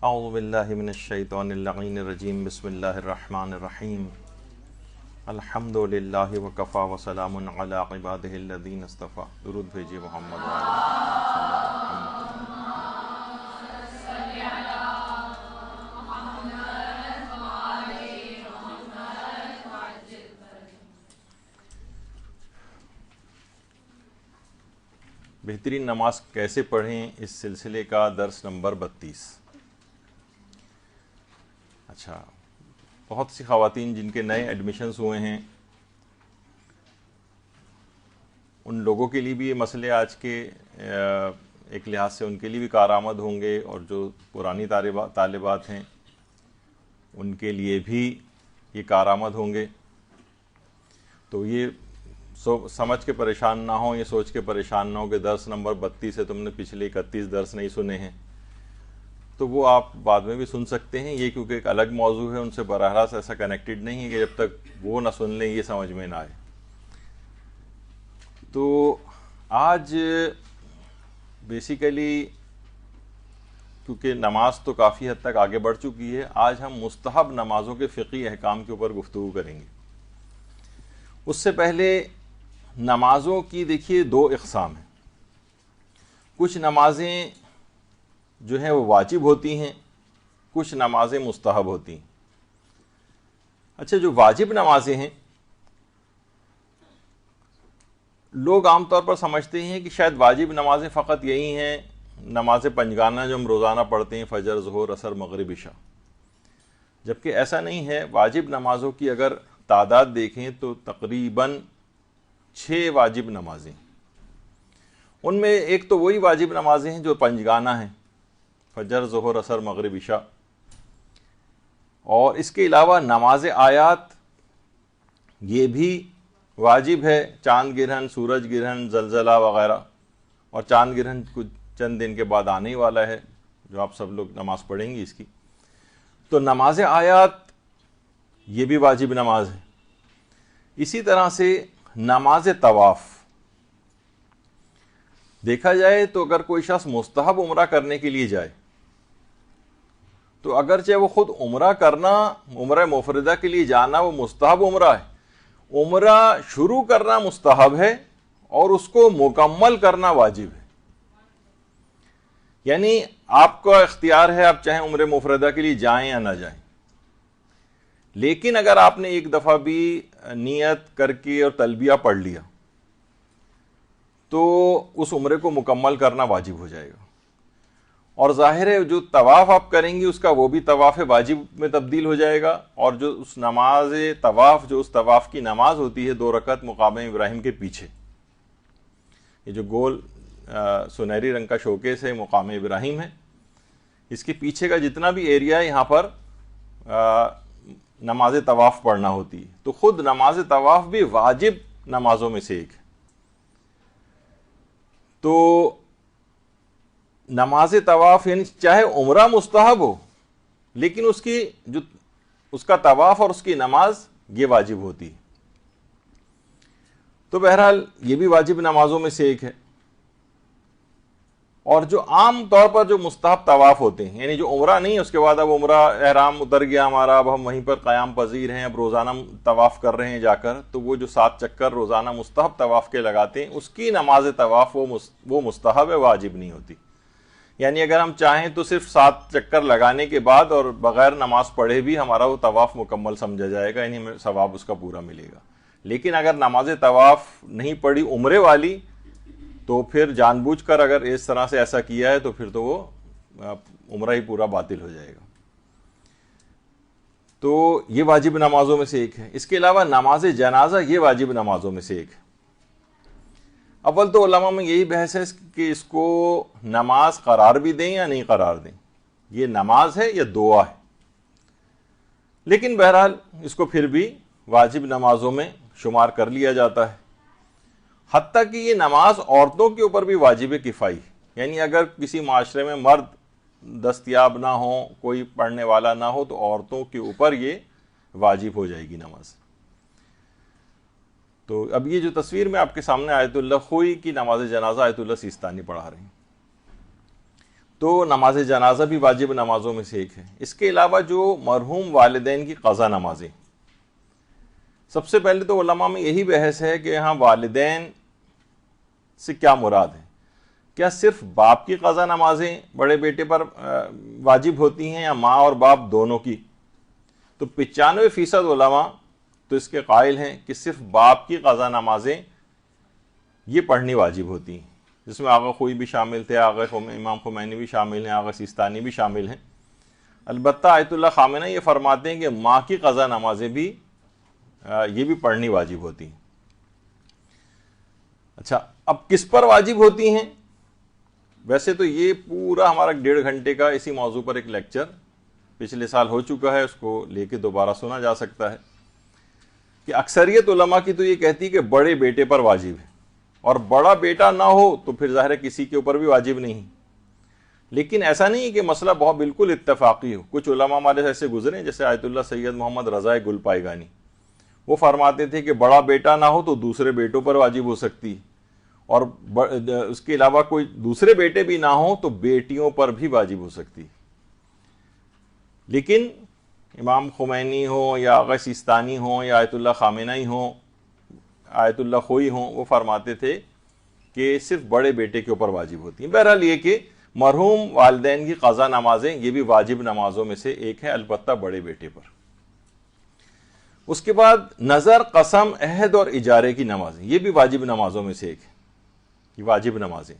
اعوذ باللہ من الشیطان اللعین الرجیم بسم اللہ الرحمن الرحیم الحمد للہ وکفا وسلام علی عبادہ الذین اصطفیٰ. درود بھیجیے محمد بہترین نماز کیسے پڑھیں، اس سلسلے کا درس نمبر 32. اچھا، بہت سی خواتین جن کے نئے ایڈمیشنز ہوئے ہیں ان لوگوں کے لیے بھی یہ مسئلے آج کے ایک لحاظ سے ان کے لیے بھی کارآمد ہوں گے، اور جو پرانی طالبات ہیں ان کے لیے بھی یہ کارآمد ہوں گے. تو یہ سمجھ کے پریشان نہ ہوں، یہ سوچ کے پریشان نہ ہوں کہ درس نمبر 32 سے تم نے پچھلے 31 درس نہیں سنے ہیں، تو وہ آپ بعد میں بھی سن سکتے ہیں. یہ کیونکہ ایک الگ موضوع ہے، ان سے براہ راست ایسا کنیکٹڈ نہیں ہے کہ جب تک وہ نہ سن لیں یہ سمجھ میں نہ آئے. تو آج بیسیکلی کیونکہ نماز تو کافی حد تک آگے بڑھ چکی ہے، آج ہم مستحب نمازوں کے فقہی احکام کے اوپر گفتگو کریں گے. اس سے پہلے نمازوں کی دیکھیے دو اقسام ہیں. کچھ نمازیں جو ہیں وہ واجب ہوتی ہیں، کچھ نمازیں مستحب ہوتی ہیں. اچھا، جو واجب نمازیں ہیں لوگ عام طور پر سمجھتے ہیں کہ شاید واجب نمازیں فقط یہی ہیں نماز پنجگانہ جو ہم روزانہ پڑھتے ہیں، فجر، ظہر، عصر، مغرب، عشاء. جبکہ ایسا نہیں ہے. واجب نمازوں کی اگر تعداد دیکھیں تو تقریباً 6 واجب نمازیں. ان میں ایک تو وہی واجب نمازیں ہیں جو پنجگانہ ہیں، فجر، ظہر، عصر، مغرب، عشاء. اور اس کے علاوہ نماز آیات یہ بھی واجب ہے، چاند گرہن، سورج گرہن، زلزلہ وغیرہ. اور چاند گرہن کچھ چند دن کے بعد آنے ہی والا ہے، جو آپ سب لوگ نماز پڑھیں گی اس کی. تو نماز آیات یہ بھی واجب نماز ہے. اسی طرح سے نماز طواف دیکھا جائے تو اگر کوئی شخص مستحب عمرہ کرنے کے لیے جائے تو اگرچہ وہ خود عمرہ کرنا، عمرہ مفردہ کے لیے جانا وہ مستحب عمرہ ہے، عمرہ شروع کرنا مستحب ہے اور اس کو مکمل کرنا واجب ہے. یعنی آپ کا اختیار ہے، آپ چاہیں عمرہ مفردہ کے لیے جائیں یا نہ جائیں. لیکن اگر آپ نے ایک دفعہ بھی نیت کر کے اور تلبیہ پڑھ لیا تو اس عمرے کو مکمل کرنا واجب ہو جائے گا. اور ظاہر ہے جو طواف آپ کریں گی اس کا وہ بھی طواف واجب میں تبدیل ہو جائے گا. اور جو اس نماز طواف، جو اس طواف کی نماز ہوتی ہے 2 رکعت مقام ابراہیم کے پیچھے، یہ جو گول سنہری رنگ کا شوکیس ہے مقام ابراہیم ہے، اس کے پیچھے کا جتنا بھی ایریا ہے یہاں پر نماز طواف پڑھنا ہوتی ہے. تو خود نماز طواف بھی واجب نمازوں میں سے ایک ہے. تو نماز طواف یعنی چاہے عمرہ مستحب ہو لیکن اس کا طواف اور اس کی نماز یہ واجب ہوتی ہے. تو بہرحال یہ بھی واجب نمازوں میں سے ایک ہے. اور جو عام طور پر جو مستحب طواف ہوتے ہیں، یعنی جو عمرہ نہیں، اس کے بعد اب عمرہ احرام اتر گیا ہمارا، اب ہم وہیں پر قیام پذیر ہیں، اب روزانہ طواف کر رہے ہیں جا کر، تو وہ جو 7 چکر روزانہ مستحب طواف کے لگاتے ہیں اس کی نماز طواف وہ مستحب ہے، واجب نہیں ہوتی. یعنی اگر ہم چاہیں تو صرف 7 چکر لگانے کے بعد اور بغیر نماز پڑھے بھی ہمارا وہ طواف مکمل سمجھا جائے گا، یعنی ہمیں ثواب اس کا پورا ملے گا. لیکن اگر نماز طواف نہیں پڑھی عمرے والی تو پھر جان بوجھ کر اگر اس طرح سے ایسا کیا ہے تو پھر تو وہ عمرہ ہی پورا باطل ہو جائے گا. تو یہ واجب نمازوں میں سے ایک ہے. اس کے علاوہ نماز جنازہ یہ واجب نمازوں میں سے ایک ہے. اول تو علماء میں یہی بحث ہے کہ اس کو نماز قرار بھی دیں یا نہیں قرار دیں، یہ نماز ہے یا دعا ہے. لیکن بہرحال اس کو پھر بھی واجب نمازوں میں شمار کر لیا جاتا ہے. حتیٰ کہ یہ نماز عورتوں کے اوپر بھی واجب کفائی، یعنی اگر کسی معاشرے میں مرد دستیاب نہ ہو، کوئی پڑھنے والا نہ ہو، تو عورتوں کے اوپر یہ واجب ہو جائے گی نماز. تو اب یہ جو تصویر میں آپ کے سامنے آیت اللہ خوئی کی نماز جنازہ آیت اللہ سیستانی پڑھا رہے ہیں، تو نماز جنازہ بھی واجب نمازوں میں سے ایک ہے۔ اس کے علاوہ جو مرحوم والدین کی قضا نمازیں، سب سے پہلے تو علماء میں یہی بحث ہے کہ ہاں والدین سے کیا مراد ہے؟ کیا صرف باپ کی قضا نمازیں بڑے بیٹے پر واجب ہوتی ہیں یا ماں اور باپ دونوں کی؟ تو 95% علماء تو اس کے قائل ہیں کہ صرف باپ کی قضا نمازیں یہ پڑھنی واجب ہوتی ہیں، جس میں آغا خوئی بھی شامل تھے، امام خمینی بھی شامل ہیں، آغا سیستانی بھی شامل ہیں۔ البتہ آیت اللہ خامنہ یہ فرماتے ہیں کہ ماں کی قضا نمازیں بھی یہ بھی پڑھنی واجب ہوتی ہیں۔ اچھا، اب کس پر واجب ہوتی ہیں؟ ویسے تو یہ پورا ہمارا 1.5 گھنٹے کا اسی موضوع پر ایک لیکچر پچھلے سال ہو چکا ہے، اس کو لے کے دوبارہ سنا جا سکتا ہے کہ اکثریت علماء کی تو یہ کہتی ہے کہ بڑے بیٹے پر واجب ہے، اور بڑا بیٹا نہ ہو تو پھر ظاہر ہے کسی کے اوپر بھی واجب نہیں۔ لیکن ایسا نہیں ہے کہ مسئلہ بہت بالکل اتفاقی ہو۔ کچھ علماء ہمارے ایسے گزرے جیسے آیت اللہ سید محمد رضا گل پائیگانی، وہ فرماتے تھے کہ بڑا بیٹا نہ ہو تو دوسرے بیٹوں پر واجب ہو سکتی، اور اس کے علاوہ کوئی دوسرے بیٹے بھی نہ ہوں تو بیٹیوں پر بھی واجب ہو سکتی۔ لیکن امام خمینی ہوں یا آغا سیستانی ہوں یا آیت اللہ خامنہ ہوں، آیت اللہ خوئی ہوں، وہ فرماتے تھے کہ صرف بڑے بیٹے کے اوپر واجب ہوتی ہیں۔ بہرحال یہ کہ مرحوم والدین کی قضا نمازیں یہ بھی واجب نمازوں میں سے ایک ہے، البتہ بڑے بیٹے پر۔ اس کے بعد نظر، قسم، عہد اور اجارے کی نمازیں یہ بھی واجب نمازوں میں سے ایک ہے۔ یہ واجب نمازیں،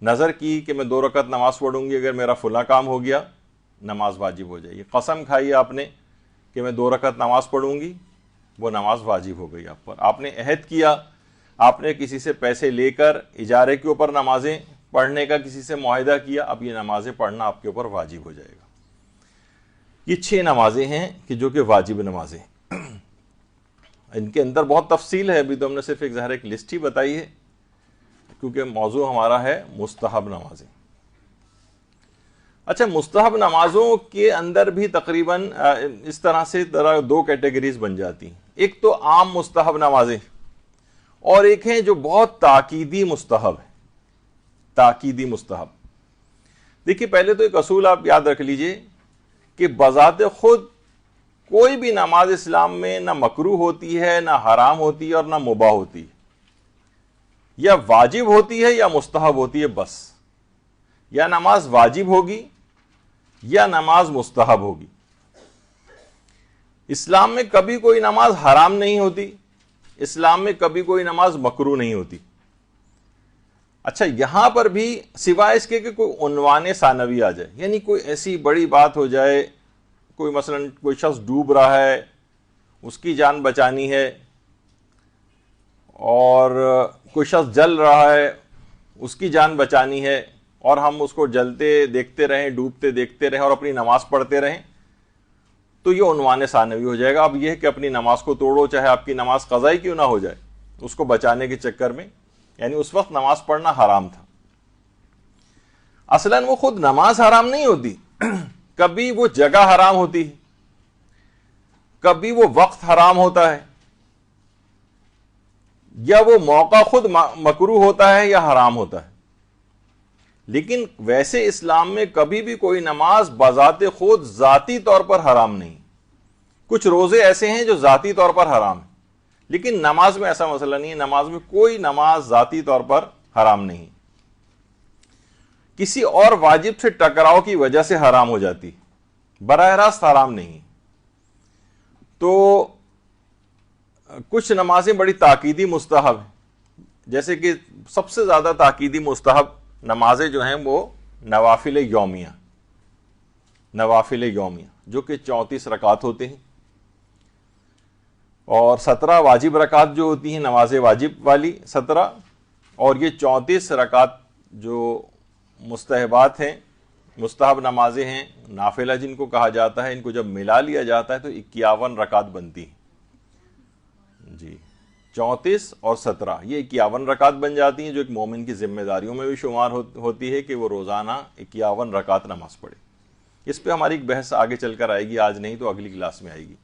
نظر کی کہ میں 2 رکعت نماز پڑھوں گی، اگر میرا فلاں کام ہو گیا نماز واجب ہو جائے گی۔ قسم کھائی آپ نے کہ میں 2 رکعت نماز پڑھوں گی، وہ نماز واجب ہو گئی آپ پر۔ آپ نے عہد کیا، آپ نے کسی سے پیسے لے کر اجارے کے اوپر نمازیں پڑھنے کا کسی سے معاہدہ کیا، اب یہ نمازیں پڑھنا آپ کے اوپر واجب ہو جائے گا۔ یہ 6 نمازیں ہیں کہ جو کہ واجب نمازیں، ان کے اندر بہت تفصیل ہے، ابھی تو ہم نے صرف ایک ظاہر ایک لسٹ ہی بتائی ہے کیونکہ موضوع ہمارا ہے مستحب نمازیں۔ اچھا، مستحب نمازوں کے اندر بھی تقریباً اس طرح سے 2 کیٹیگریز بن جاتی ہیں۔ ایک تو عام مستحب نمازیں، اور ایک ہیں جو بہت تاکیدی مستحب ہے۔ تاکیدی مستحب، دیکھیے پہلے تو ایک اصول آپ یاد رکھ لیجئے کہ بذات خود کوئی بھی نماز اسلام میں نہ مکروہ ہوتی ہے، نہ حرام ہوتی ہے، اور نہ مباح ہوتی ہے۔ یا واجب ہوتی ہے یا مستحب ہوتی ہے، بس یا نماز واجب ہوگی یا نماز مستحب ہوگی۔ اسلام میں کبھی کوئی نماز حرام نہیں ہوتی، اسلام میں کبھی کوئی نماز مکروہ نہیں ہوتی۔ اچھا، یہاں پر بھی سوائے اس کے کہ کوئی عنوان ثانوی آ جائے، یعنی کوئی ایسی بڑی بات ہو جائے، کوئی مثلا کوئی شخص ڈوب رہا ہے، اس کی جان بچانی ہے، اور کوئی شخص جل رہا ہے، اس کی جان بچانی ہے، اور ہم اس کو جلتے دیکھتے رہیں، ڈوبتے دیکھتے رہیں اور اپنی نماز پڑھتے رہیں، تو یہ عنوان ثانوی ہو جائے گا۔ اب یہ ہے کہ اپنی نماز کو توڑو، چاہے آپ کی نماز قضائی کیوں نہ ہو جائے، اس کو بچانے کے چکر میں، یعنی اس وقت نماز پڑھنا حرام تھا۔ اصلاً وہ خود نماز حرام نہیں ہوتی، کبھی وہ جگہ حرام ہوتی ہے، کبھی وہ وقت حرام ہوتا ہے، یا وہ موقع خود مکروہ ہوتا ہے یا حرام ہوتا ہے۔ لیکن ویسے اسلام میں کبھی بھی کوئی نماز بذات خود ذاتی طور پر حرام نہیں۔ کچھ روزے ایسے ہیں جو ذاتی طور پر حرام ہیں، لیکن نماز میں ایسا مسئلہ نہیں ہے، نماز میں کوئی نماز ذاتی طور پر حرام نہیں، کسی اور واجب سے ٹکراؤ کی وجہ سے حرام ہو جاتی، براہ راست حرام نہیں۔ تو کچھ نمازیں بڑی تاکیدی مستحب ہیں، جیسے کہ سب سے زیادہ تاکیدی مستحب نمازیں جو ہیں وہ نوافل یومیہ، نوافل یومیہ جو کہ 34 رکعت ہوتے ہیں، اور 17 واجب رکعت جو ہوتی ہیں نماز واجب والی 17، اور یہ 34 رکعت جو مستحبات ہیں، مستحب نمازیں ہیں، نافلہ جن کو کہا جاتا ہے، ان کو جب ملا لیا جاتا ہے تو 51 رکعت بنتی ہیں۔ جی 34 اور 17 یہ 51 رکعت بن جاتی ہیں، جو ایک مومن کی ذمہ داریوں میں بھی شمار ہوتی ہے کہ وہ روزانہ 51 رکعت نماز پڑھے۔ اس پہ ہماری ایک بحث آگے چل کر آئے گی، آج نہیں تو اگلی کلاس میں آئے گی،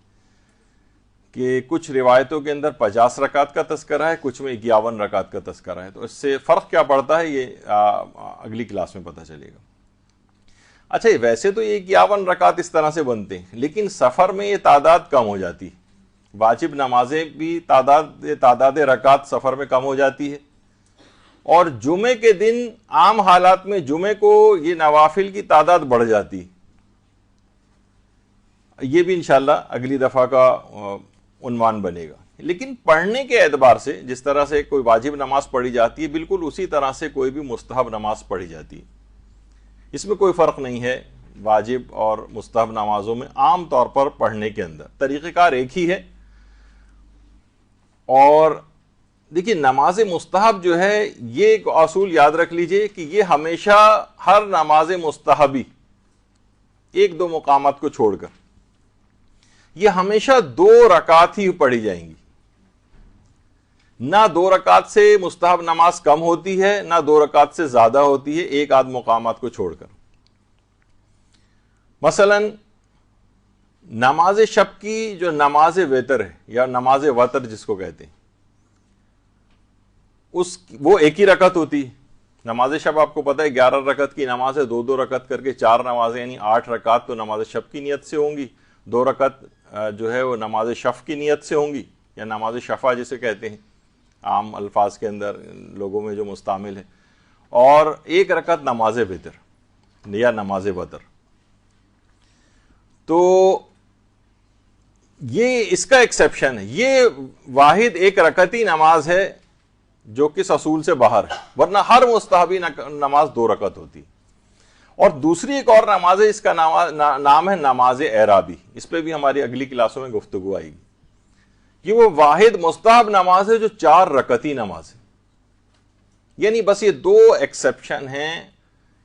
کہ کچھ روایتوں کے اندر 50 رکعت کا تذکرہ ہے، کچھ میں 51 رکعت کا تذکرہ ہے، تو اس سے فرق کیا پڑتا ہے یہ اگلی کلاس میں پتہ چلے گا۔ اچھا ویسے تو یہ 51 رکعت اس طرح سے بنتے ہیں، لیکن سفر میں یہ تعداد کم ہو جاتی، واجب نمازیں بھی تعداد رکعت سفر میں کم ہو جاتی ہے، اور جمعے کے دن عام حالات میں جمعے کو یہ نوافل کی تعداد بڑھ جاتی. یہ بھی انشاءاللہ اگلی دفعہ کا عنوان بنے گا. لیکن پڑھنے کے اعتبار سے جس طرح سے کوئی واجب نماز پڑھی جاتی ہے، بالکل اسی طرح سے کوئی بھی مستحب نماز پڑھی جاتی ہے. اس میں کوئی فرق نہیں ہے واجب اور مستحب نمازوں میں. عام طور پر پڑھنے کے اندر طریقہ کار ایک ہی ہے. اور دیکھیے نماز مستحب جو ہے، یہ ایک اصول یاد رکھ لیجئے کہ یہ ہمیشہ ہر نماز مستحبی ایک دو مقامات کو چھوڑ کر یہ ہمیشہ 2 رکعت ہی پڑھی جائیں گی. نہ 2 رکعت سے مستحب نماز کم ہوتی ہے، نہ 2 رکعت سے زیادہ ہوتی ہے ایک آدھ مقامات کو چھوڑ کر. مثلا نماز شب کی جو نماز وتر ہے یا نماز وتر جس کو کہتے ہیں، وہ ایک ہی رکعت ہوتی ہے. نماز شب آپ کو پتہ ہے 11 رکعت کی نماز ہے، 2 رکعت کر کے 4 نمازیں، یعنی 8 رکعت تو نماز شب کی نیت سے ہوں گی، 2 رکعت جو ہے وہ نماز شفع کی نیت سے ہوں گی، یا نماز شفع جسے کہتے ہیں عام الفاظ کے اندر لوگوں میں جو مستعمل ہے، اور 1 رکعت نماز وتر یا نماز وتر. تو یہ اس کا ایکسیپشن ہے، یہ واحد 1 رکعتی نماز ہے جو کس اصول سے باہر ہے، ورنہ ہر مستحبی نماز 2 رکعت ہوتی. اور دوسری ایک اور نماز ہے، اس کا نام ہے نماز اعرابی. اس پہ بھی ہماری اگلی کلاسوں میں گفتگو آئے گی. یہ وہ واحد مستحب نماز ہے جو 4 رکعتی نماز ہے. یعنی بس یہ 2 ایکسیپشن ہیں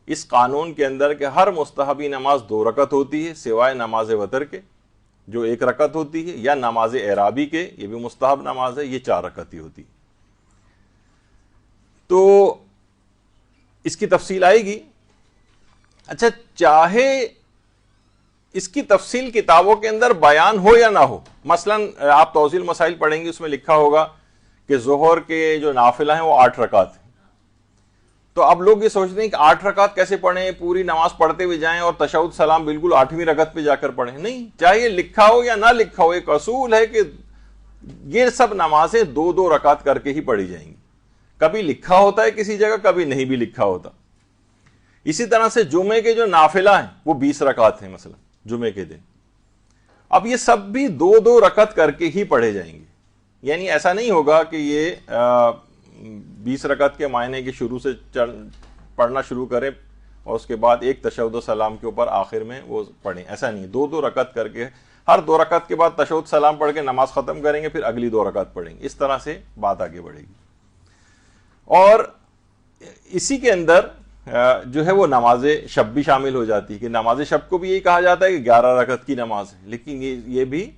اس قانون کے اندر کہ ہر مستحبی نماز 2 رکعت ہوتی ہے سوائے نماز وتر کے جو 1 رکعت ہوتی ہے، یا نماز اعرابی کے، یہ بھی مستحب نماز ہے، یہ 4 رکعت ہی ہوتی ہے. تو اس کی تفصیل آئے گی. اچھا چاہے اس کی تفصیل کتابوں کے اندر بیان ہو یا نہ ہو، مثلا آپ توضیح المسائل پڑھیں گے، اس میں لکھا ہوگا کہ ظہر کے جو نافلہ ہیں وہ 8 رکعت ہیں. تو اب لوگ یہ سوچتے ہیں کہ 8 رکعت کیسے پڑھیں، پوری نماز پڑھتے ہوئے جائیں اور تشہد سلام بالکل 8ویں رکعت پہ جا کر پڑھیں. نہیں، چاہے لکھا ہو یا نہ لکھا ہو، ایک اصول ہے کہ یہ سب نمازیں 2 رکعت کر کے ہی پڑھی جائیں گی. کبھی لکھا ہوتا ہے کسی جگہ، کبھی نہیں بھی لکھا ہوتا. اسی طرح سے جمعے کے جو نافلہ ہیں وہ 20 رکعت ہیں مثلا جمعے کے دن. اب یہ سب بھی 2 رکعت کر کے ہی پڑھے جائیں گے. یعنی ایسا نہیں ہوگا کہ یہ 20 رکعت کے معنی کے شروع سے پڑھنا شروع کریں اور اس کے بعد ایک تشہد و سلام کے اوپر آخر میں وہ پڑھیں. ایسا نہیں، 2 رکعت کر کے ہر 2 رکعت کے بعد تشہد سلام پڑھ کے نماز ختم کریں گے، پھر اگلی 2 رکعت پڑھیں گے. اس طرح سے بات آگے بڑھے گی. اور اسی کے اندر جو ہے وہ نماز شب بھی شامل ہو جاتی ہے کہ نماز شب کو بھی یہی کہا جاتا ہے کہ 11 رکعت کی نماز ہے، لیکن یہ بھی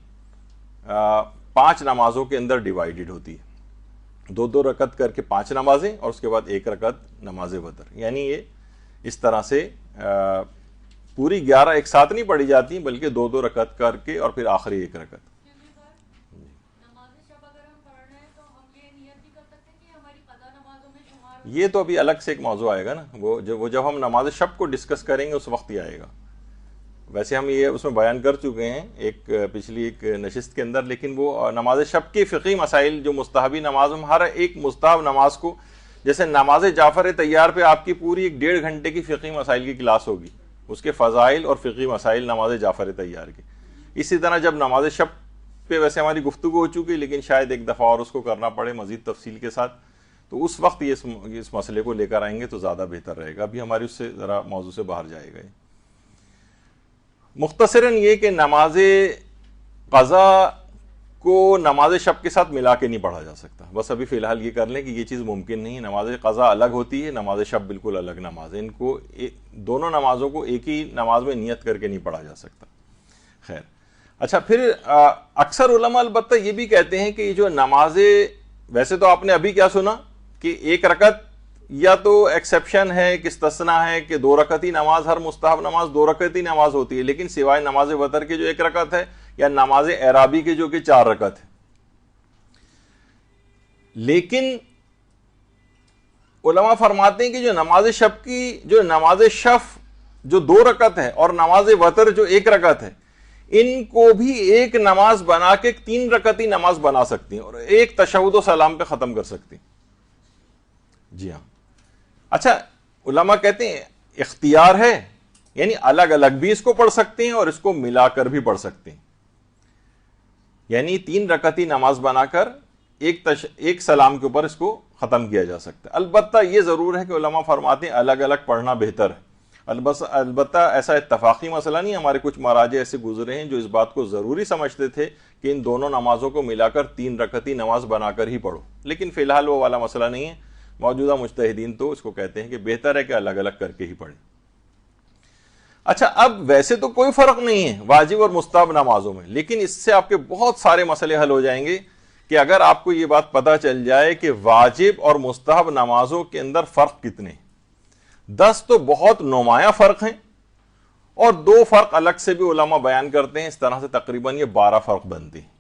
5 نمازوں کے اندر ڈیوائیڈڈ ہوتی ہے. 2 رکعت کر کے 5 نمازیں اور اس کے بعد 1 رکعت نماز وتر. یعنی یہ اس طرح سے پوری 11 ایک ساتھ نہیں پڑھی جاتی بلکہ 2 رکعت کر کے اور پھر آخری 1 رکعت. یہ تو ابھی الگ سے ایک موضوع آئے گا نا، وہ جب ہم نماز شب کو ڈسکس کریں گے اس وقت ہی آئے گا. ویسے ہم یہ اس میں بیان کر چکے ہیں پچھلی ایک نشست کے اندر، لیکن وہ نماز شب کے فقہی مسائل جو مستحبی نماز، ہم ہر ایک مستحب نماز کو، جیسے نماز جعفر طیار پہ آپ کی پوری 1.5 گھنٹے کی فقہی مسائل کی کلاس ہوگی، اس کے فضائل اور فقہی مسائل نماز جعفر طیار کے. اسی طرح جب نماز شب پہ ویسے ہماری گفتگو ہو چکی، لیکن شاید ایک دفعہ اور اس کو کرنا پڑے مزید تفصیل کے ساتھ، تو اس وقت یہ اس مسئلے کو لے کر آئیں گے تو زیادہ بہتر رہے گا. ابھی ہماری اس سے ذرا موضوع سے باہر جائے گا. مختصراً یہ کہ نماز قضا کو نماز شب کے ساتھ ملا کے نہیں پڑھا جا سکتا. بس ابھی فی الحال یہ کر لیں کہ یہ چیز ممکن نہیں ہے. نماز قضا الگ ہوتی ہے، نماز شب بالکل الگ نماز ہے. ان کو دونوں نمازوں کو ایک ہی نماز میں نیت کر کے نہیں پڑھا جا سکتا. خیر، اچھا پھر اکثر علماء البتہ یہ بھی کہتے ہیں کہ یہ جو نمازیں، ویسے تو آپ نے ابھی کیا سنا کہ 1 رکعت یا تو ایکسیپشن ہے کہ استثناء ہے کہ 2 رکعتی نماز، ہر مستحب نماز 2 رکعتی نماز ہوتی ہے، لیکن سوائے نماز وتر کے جو 1 رکعت ہے، یا نماز اعرابی کے جو کہ 4 رکعت ہے. لیکن علماء فرماتے ہیں کہ جو نماز شب جو 2 رکعت ہے اور نماز وتر جو 1 رکعت ہے، ان کو بھی ایک نماز بنا کے 3 رکعتی نماز بنا سکتی ہیں اور ایک تشہد و سلام پہ ختم کر سکتی ہیں۔ جی ہاں، اچھا علماء کہتے ہیں اختیار ہے، یعنی الگ الگ بھی اس کو پڑھ سکتے ہیں اور اس کو ملا کر بھی پڑھ سکتے ہیں، یعنی 3 رکعتی نماز بنا کر ایک سلام کے اوپر اس کو ختم کیا جا سکتا ہے۔ البتہ یہ ضرور ہے کہ علماء فرماتے ہیں الگ الگ پڑھنا بہتر ہے۔ البتہ ایسا اتفاقی مسئلہ نہیں، ہمارے کچھ مراجع ایسے گزرے ہیں جو اس بات کو ضروری سمجھتے تھے کہ ان دونوں نمازوں کو ملا کر 3 رکعتی نماز بنا کر ہی پڑھو، لیکن فی الحال وہ والا مسئلہ نہیں ہے۔ موجودہ مجتہدین تو اس کو کہتے ہیں کہ بہتر ہے کہ الگ الگ کر کے ہی پڑھیں۔ اچھا، اب ویسے تو کوئی فرق نہیں ہے واجب اور مستحب نمازوں میں، لیکن اس سے آپ کے بہت سارے مسئلے حل ہو جائیں گے کہ اگر آپ کو یہ بات پتہ چل جائے کہ واجب اور مستحب نمازوں کے اندر فرق کتنے ہیں۔ 10 تو بہت نمایاں فرق ہیں اور 2 فرق الگ سے بھی علماء بیان کرتے ہیں، اس طرح سے تقریباً یہ 12 فرق بنتے ہیں۔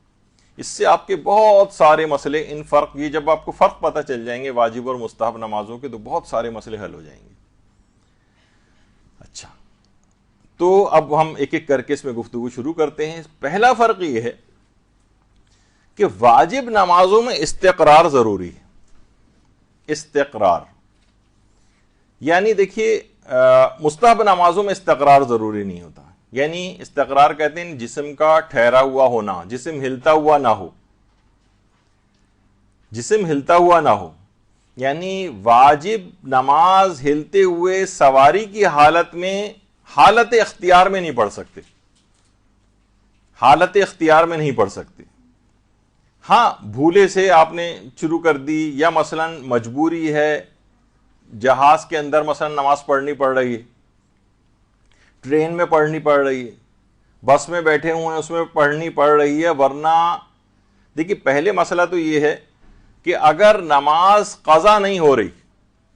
اس سے آپ کے بہت سارے مسئلے، ان فرق، یہ جب آپ کو فرق پتہ چل جائیں گے واجب اور مستحب نمازوں کے، تو بہت سارے مسئلے حل ہو جائیں گے۔ اچھا، تو اب ہم ایک ایک کر کے اس میں گفتگو شروع کرتے ہیں۔ پہلا فرق یہ ہے کہ واجب نمازوں میں استقرار ضروری ہے۔ استقرار یعنی دیکھیے، مستحب نمازوں میں استقرار ضروری نہیں ہوتا، یعنی استقرار کہتے ہیں جسم کا ٹھہرا ہوا ہونا، جسم ہلتا ہوا نہ ہو، جسم ہلتا ہوا نہ ہو، یعنی واجب نماز ہلتے ہوئے سواری کی حالت میں، حالت اختیار میں نہیں پڑھ سکتے، حالت اختیار میں نہیں پڑھ سکتے۔ ہاں، بھولے سے آپ نے شروع کر دی، یا مثلا مجبوری ہے، جہاز کے اندر مثلا نماز پڑھنی پڑ رہی ہے، ٹرین میں پڑھنی پڑ رہی ہے، بس میں بیٹھے ہوئے ہیں اس میں پڑھنی پڑ رہی ہے، ورنہ دیکھیے پہلے مسئلہ تو یہ ہے کہ اگر نماز قضا نہیں ہو رہی،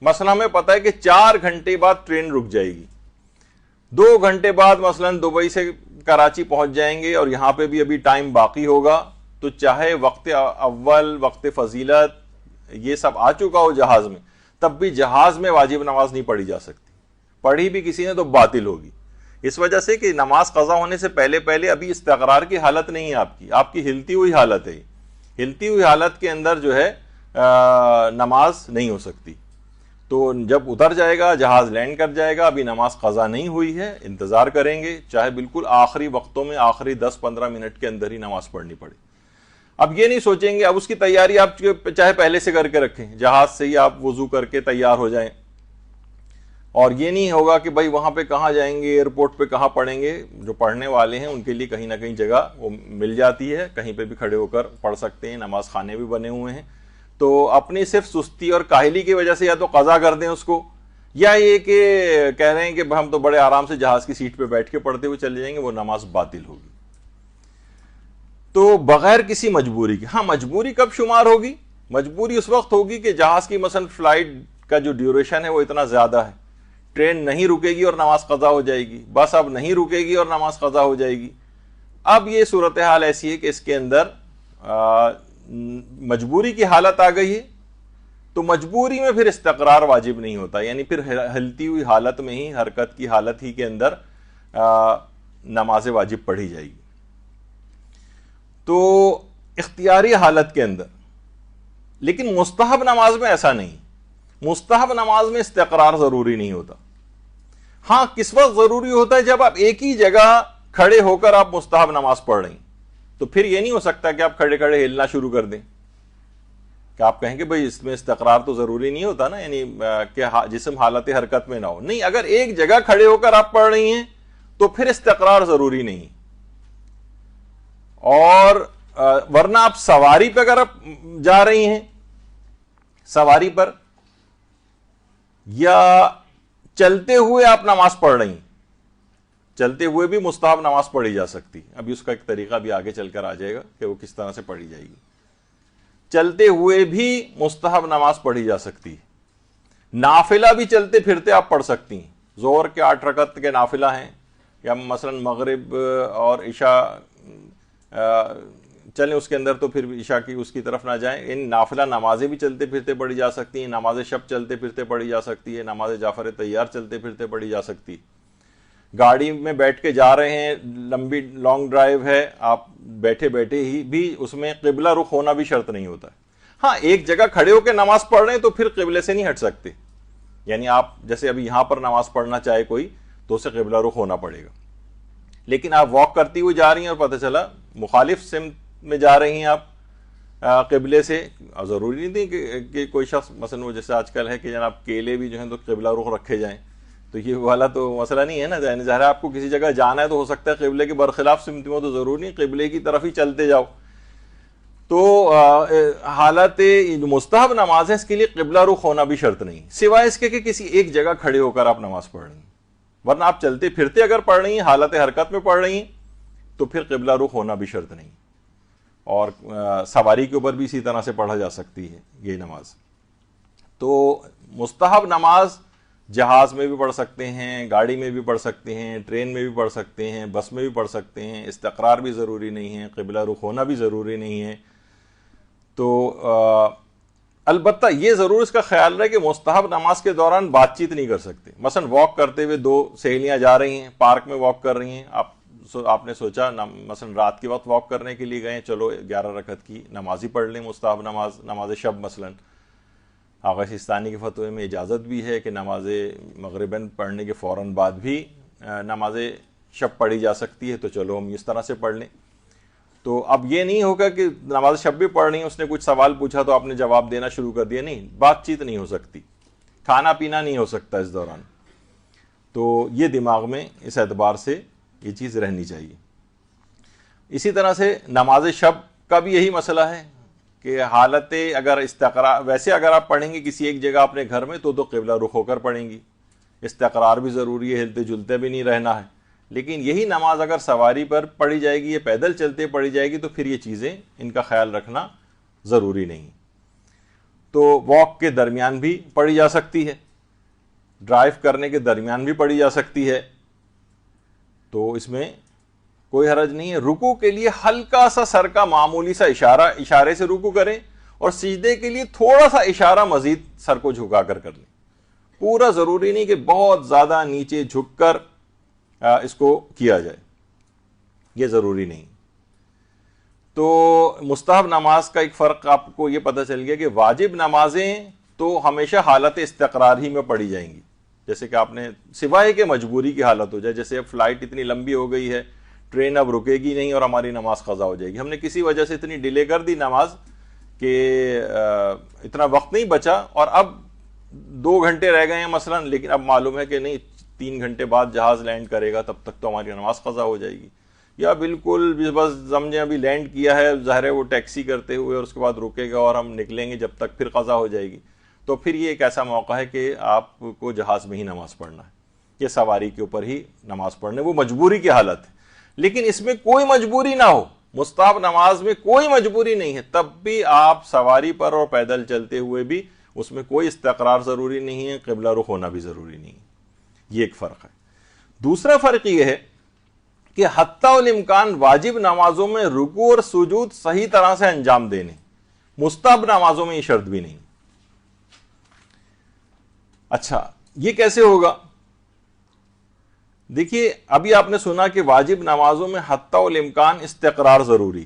مثلا ہمیں پتہ ہے کہ 4 گھنٹے بعد ٹرین رک جائے گی، 2 گھنٹے بعد مثلا دبئی سے کراچی پہنچ جائیں گے اور یہاں پہ بھی ابھی ٹائم باقی ہوگا، تو چاہے وقت اول، وقت فضیلت یہ سب آ چکا ہو جہاز میں، تب بھی جہاز میں واجب نماز نہیں پڑھی جا سکتی، پڑھی بھی کسی نے تو باطل ہوگی، اس وجہ سے کہ نماز قضا ہونے سے پہلے ابھی استقرار کی حالت نہیں ہے، آپ کی ہلتی ہوئی حالت ہے، ہلتی ہوئی حالت کے اندر جو ہے نماز نہیں ہو سکتی۔ تو جب اتر جائے گا، جہاز لینڈ کر جائے گا، ابھی نماز قضا نہیں ہوئی ہے، انتظار کریں گے، چاہے بالکل آخری وقتوں میں، آخری 10-15 منٹ کے اندر ہی نماز پڑھنی پڑے۔ اب یہ نہیں سوچیں گے، اب اس کی تیاری آپ چاہے پہلے سے کر کے رکھیں، جہاز سے ہی آپ وضو کر کے تیار ہو جائیں، اور یہ نہیں ہوگا کہ بھائی وہاں پہ کہاں جائیں گے، ایئرپورٹ پہ کہاں پڑھیں گے۔ جو پڑھنے والے ہیں ان کے لیے کہیں نہ کہیں جگہ وہ مل جاتی ہے، کہیں پہ بھی کھڑے ہو کر پڑھ سکتے ہیں، نماز خانے بھی بنے ہوئے ہیں۔ تو اپنی صرف سستی اور کاہلی کی وجہ سے یا تو قضا کر دیں اس کو، یا یہ کہ کہہ رہے ہیں کہ ہم تو بڑے آرام سے جہاز کی سیٹ پہ بیٹھ کے پڑھتے ہوئے چلے جائیں گے، وہ نماز باطل ہوگی۔ تو بغیر کسی مجبوری کے، ہاں مجبوری کب شمار ہوگی؟ مجبوری اس وقت ہوگی کہ جہاز کی مثلا فلائٹ کا جو ڈیوریشن ہے وہ اتنا زیادہ ہے، ٹرین نہیں رکے گی اور نماز قضا ہو جائے گی، بس اب نہیں رکے گی اور نماز قضا ہو جائے گی۔ اب یہ صورتحال ایسی ہے کہ اس کے اندر مجبوری کی حالت آ گئی ہے، تو مجبوری میں پھر استقرار واجب نہیں ہوتا، یعنی پھر ہلتی ہوئی حالت میں ہی، حرکت کی حالت ہی کے اندر نماز واجب پڑھی جائے گی۔ تو اختیاری حالت کے اندر، لیکن مستحب نماز میں ایسا نہیں، مستحب نماز میں استقرار ضروری نہیں ہوتا۔ ہاں کس وقت ضروری ہوتا ہے؟ جب آپ ایک ہی جگہ کھڑے ہو کر آپ مستحب نماز پڑھ رہے ہیں، تو پھر یہ نہیں ہو سکتا کہ آپ کھڑے کھڑے ہلنا شروع کر دیں، کہ آپ کہیں گے بھئی اس میں استقرار تو ضروری نہیں ہوتا نا، یعنی کہ جسم حالت حرکت میں نہ ہو۔ نہیں، اگر ایک جگہ کھڑے ہو کر آپ پڑھ رہی ہیں تو پھر استقرار ضروری نہیں، اور ورنہ آپ سواری پہ اگر آپ جا رہی ہیں، سواری پر یا چلتے ہوئے آپ نماز پڑھ رہی ہیں، چلتے ہوئے بھی مستحب نماز پڑھی جا سکتی، ابھی اس کا ایک طریقہ بھی آگے چل کر آ جائے گا کہ وہ کس طرح سے پڑھی جائے گی۔ چلتے ہوئے بھی مستحب نماز پڑھی جا سکتی، نافلہ بھی چلتے پھرتے آپ پڑھ سکتی ہیں، ظہر کے 8 رکعت کے نافلہ ہیں، یا مثلا مغرب اور عشاء چلیں اس کے اندر تو پھر عشاء کی اس کی طرف نہ جائیں، ان نافلہ نمازیں بھی چلتے پھرتے پڑھی جا سکتی ہیں، نماز شب چلتے پھرتے پڑھی جا سکتی ہے، نماز جعفر طیار چلتے پھرتے پڑھی جا سکتی۔ گاڑی میں بیٹھ کے جا رہے ہیں، لمبی لانگ ڈرائیو ہے، آپ بیٹھے بیٹھے ہی بھی اس میں قبلہ رخ ہونا بھی شرط نہیں ہوتا ہے. ہاں ایک جگہ کھڑے ہو کے نماز پڑھ رہے ہیں تو پھر قبلے سے نہیں ہٹ سکتے، یعنی آپ جیسے ابھی یہاں پر نماز پڑھنا چاہے کوئی تو اسے قبلہ رخ ہونا پڑے گا. لیکن آپ واک کرتی ہوئی جا رہی ہیں اور پتہ چلا مخالف سمت میں جا رہی ہیں آپ قبلے سے، ضروری نہیں کہ کوئی شخص مثلا وہ جیسے آج کل ہے کہ جناب کیلے بھی جو ہیں تو قبلہ رخ رکھے جائیں، تو یہ والا تو مسئلہ نہیں ہے نا. ظاہر ہے آپ کو کسی جگہ جانا ہے تو ہو سکتا ہے قبلے کے برخلاف سمت میں، تو ضروری نہیں قبلے کی طرف ہی چلتے جاؤ. تو حالت مستحب نماز ہے اس کے لیے قبلہ رخ ہونا بھی شرط نہیں، سوائے اس کے کہ کسی ایک جگہ کھڑے ہو کر آپ نماز پڑھ رہی ہیں. ورنہ آپ چلتے پھرتے اگر پڑھ رہی ہیں، حالت حرکت میں پڑھ رہی ہیں، تو پھر قبلہ رخ ہونا بھی شرط نہیں. اور سواری کے اوپر بھی اسی طرح سے پڑھا جا سکتی ہے یہ نماز. تو مستحب نماز جہاز میں بھی پڑھ سکتے ہیں، گاڑی میں بھی پڑھ سکتے ہیں، ٹرین میں بھی پڑھ سکتے ہیں، بس میں بھی پڑھ سکتے ہیں. استقرار بھی ضروری نہیں ہے، قبلہ رخ ہونا بھی ضروری نہیں ہے. تو البتہ یہ ضرور اس کا خیال رہے کہ مستحب نماز کے دوران بات چیت نہیں کر سکتے. مثلا واک کرتے ہوئے دو سہیلیاں جا رہی ہیں، پارک میں واک کر رہی ہیں، آپ نے سوچا مثلا رات کے وقت واک کرنے کے لیے گئے، چلو 11 رکعت کی نماز ہی پڑھ لیں، مستحب نماز شب. مثلا آغا سیستانی کے فتوے میں اجازت بھی ہے کہ نماز مغرباً پڑھنے کے فوراً بعد بھی نماز شب پڑھی جا سکتی ہے، تو چلو ہم اس طرح سے پڑھ لیں. تو اب یہ نہیں ہوگا کہ نماز شب بھی پڑھ رہی ہیں، اس نے کچھ سوال پوچھا تو آپ نے جواب دینا شروع کر دیا. نہیں، بات چیت نہیں ہو سکتی، کھانا پینا نہیں ہو سکتا اس دوران. تو یہ دماغ میں اس اعتبار سے یہ چیز رہنی چاہیے. اسی طرح سے نماز شب کا بھی یہی مسئلہ ہے کہ حالت اگر استقرار، ویسے اگر آپ پڑھیں گے کسی ایک جگہ اپنے گھر میں تو قبلہ رخ ہو کر پڑھیں گی، استقرار بھی ضروری ہے، ہلتے جلتے بھی نہیں رہنا ہے. لیکن یہی نماز اگر سواری پر پڑھی جائے گی یا پیدل چلتے پڑھی جائے گی تو پھر یہ چیزیں ان کا خیال رکھنا ضروری نہیں. تو واک کے درمیان بھی پڑھی جا سکتی ہے، ڈرائیو کرنے کے درمیان بھی پڑھی جا سکتی ہے، تو اس میں کوئی حرج نہیں ہے. رکوع کے لیے ہلکا سا سر کا معمولی سا اشارے سے رکوع کریں، اور سجدے کے لیے تھوڑا سا اشارہ مزید سر کو جھکا کر لیں. پورا ضروری نہیں کہ بہت زیادہ نیچے جھک کر اس کو کیا جائے، یہ ضروری نہیں. تو مستحب نماز کا ایک فرق آپ کو یہ پتہ چل گیا کہ واجب نمازیں تو ہمیشہ حالت استقرار ہی میں پڑھی جائیں گی. جیسے کہ آپ نے سوائے کہ مجبوری کی حالت ہو جائے، جیسے اب فلائٹ اتنی لمبی ہو گئی ہے، ٹرین اب رکے گی نہیں اور ہماری نماز قضا ہو جائے گی، ہم نے کسی وجہ سے اتنی ڈیلے کر دی نماز کہ اتنا وقت نہیں بچا، اور اب 2 گھنٹے رہ گئے ہیں مثلا، لیکن اب معلوم ہے کہ نہیں 3 گھنٹے بعد جہاز لینڈ کرے گا، تب تک تو ہماری نماز قضا ہو جائے گی. یا بالکل بس سمجھیں ابھی لینڈ کیا ہے، ظاہر ہے وہ ٹیکسی کرتے ہوئے اور اس کے بعد رکے گا اور ہم نکلیں گے جب تک پھر قضا ہو جائے گی. تو پھر یہ ایک ایسا موقع ہے کہ آپ کو جہاز میں ہی نماز پڑھنا ہے، یہ سواری کے اوپر ہی نماز پڑھنا ہے، وہ مجبوری کی حالت ہے. لیکن اس میں کوئی مجبوری نہ ہو، مستحب نماز میں کوئی مجبوری نہیں ہے، تب بھی آپ سواری پر اور پیدل چلتے ہوئے بھی اس میں کوئی استقرار ضروری نہیں ہے، قبلہ رخ ہونا بھی ضروری نہیں ہے. یہ ایک فرق ہے. دوسرا فرق یہ ہے کہ حتی الامکان واجب نمازوں میں رکوع اور سجود صحیح طرح سے انجام دینے، مستحب نمازوں میں یہ شرط بھی نہیں. اچھا یہ کیسے ہوگا؟ دیکھیے ابھی آپ نے سنا کہ واجب نمازوں میں حتی الامکان استقرار ضروری.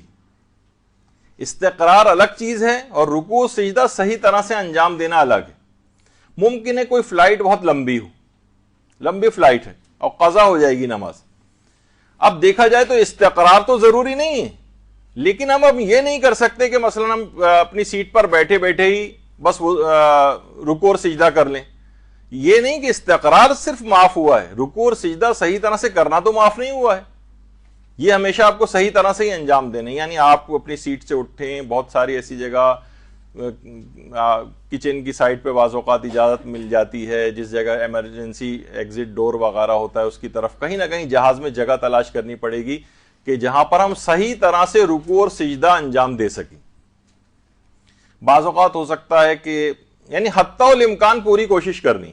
استقرار الگ چیز ہے اور رکوع و سجدہ صحیح طرح سے انجام دینا الگ ہے. ممکن ہے کوئی فلائٹ بہت لمبی ہو، لمبی فلائٹ ہے اور قضا ہو جائے گی نماز. اب دیکھا جائے تو استقرار تو ضروری نہیں ہے، لیکن ہم یہ نہیں کر سکتے کہ مثلا ہم اپنی سیٹ پر بیٹھے بیٹھے ہی بس رکوع اور سجدہ کر لیں. یہ نہیں کہ استقرار صرف معاف ہوا ہے، رکوع اور سجدہ صحیح طرح سے کرنا تو معاف نہیں ہوا ہے. یہ ہمیشہ آپ کو صحیح طرح سے ہی انجام دینے، یعنی آپ اپنی سیٹ سے اٹھیں. بہت ساری ایسی جگہ کچن کی سائڈ پہ بعض اوقات اجازت مل جاتی ہے، جس جگہ ایمرجنسی ایگزٹ ڈور وغیرہ ہوتا ہے اس کی طرف کہیں نہ کہیں جہاز میں جگہ تلاش کرنی پڑے گی کہ جہاں پر ہم صحیح طرح سے رکوع اور سجدہ انجام دے سکیں. بعض اوقات ہو سکتا ہے کہ یعنی حتی الامکان پوری کوشش کرنی،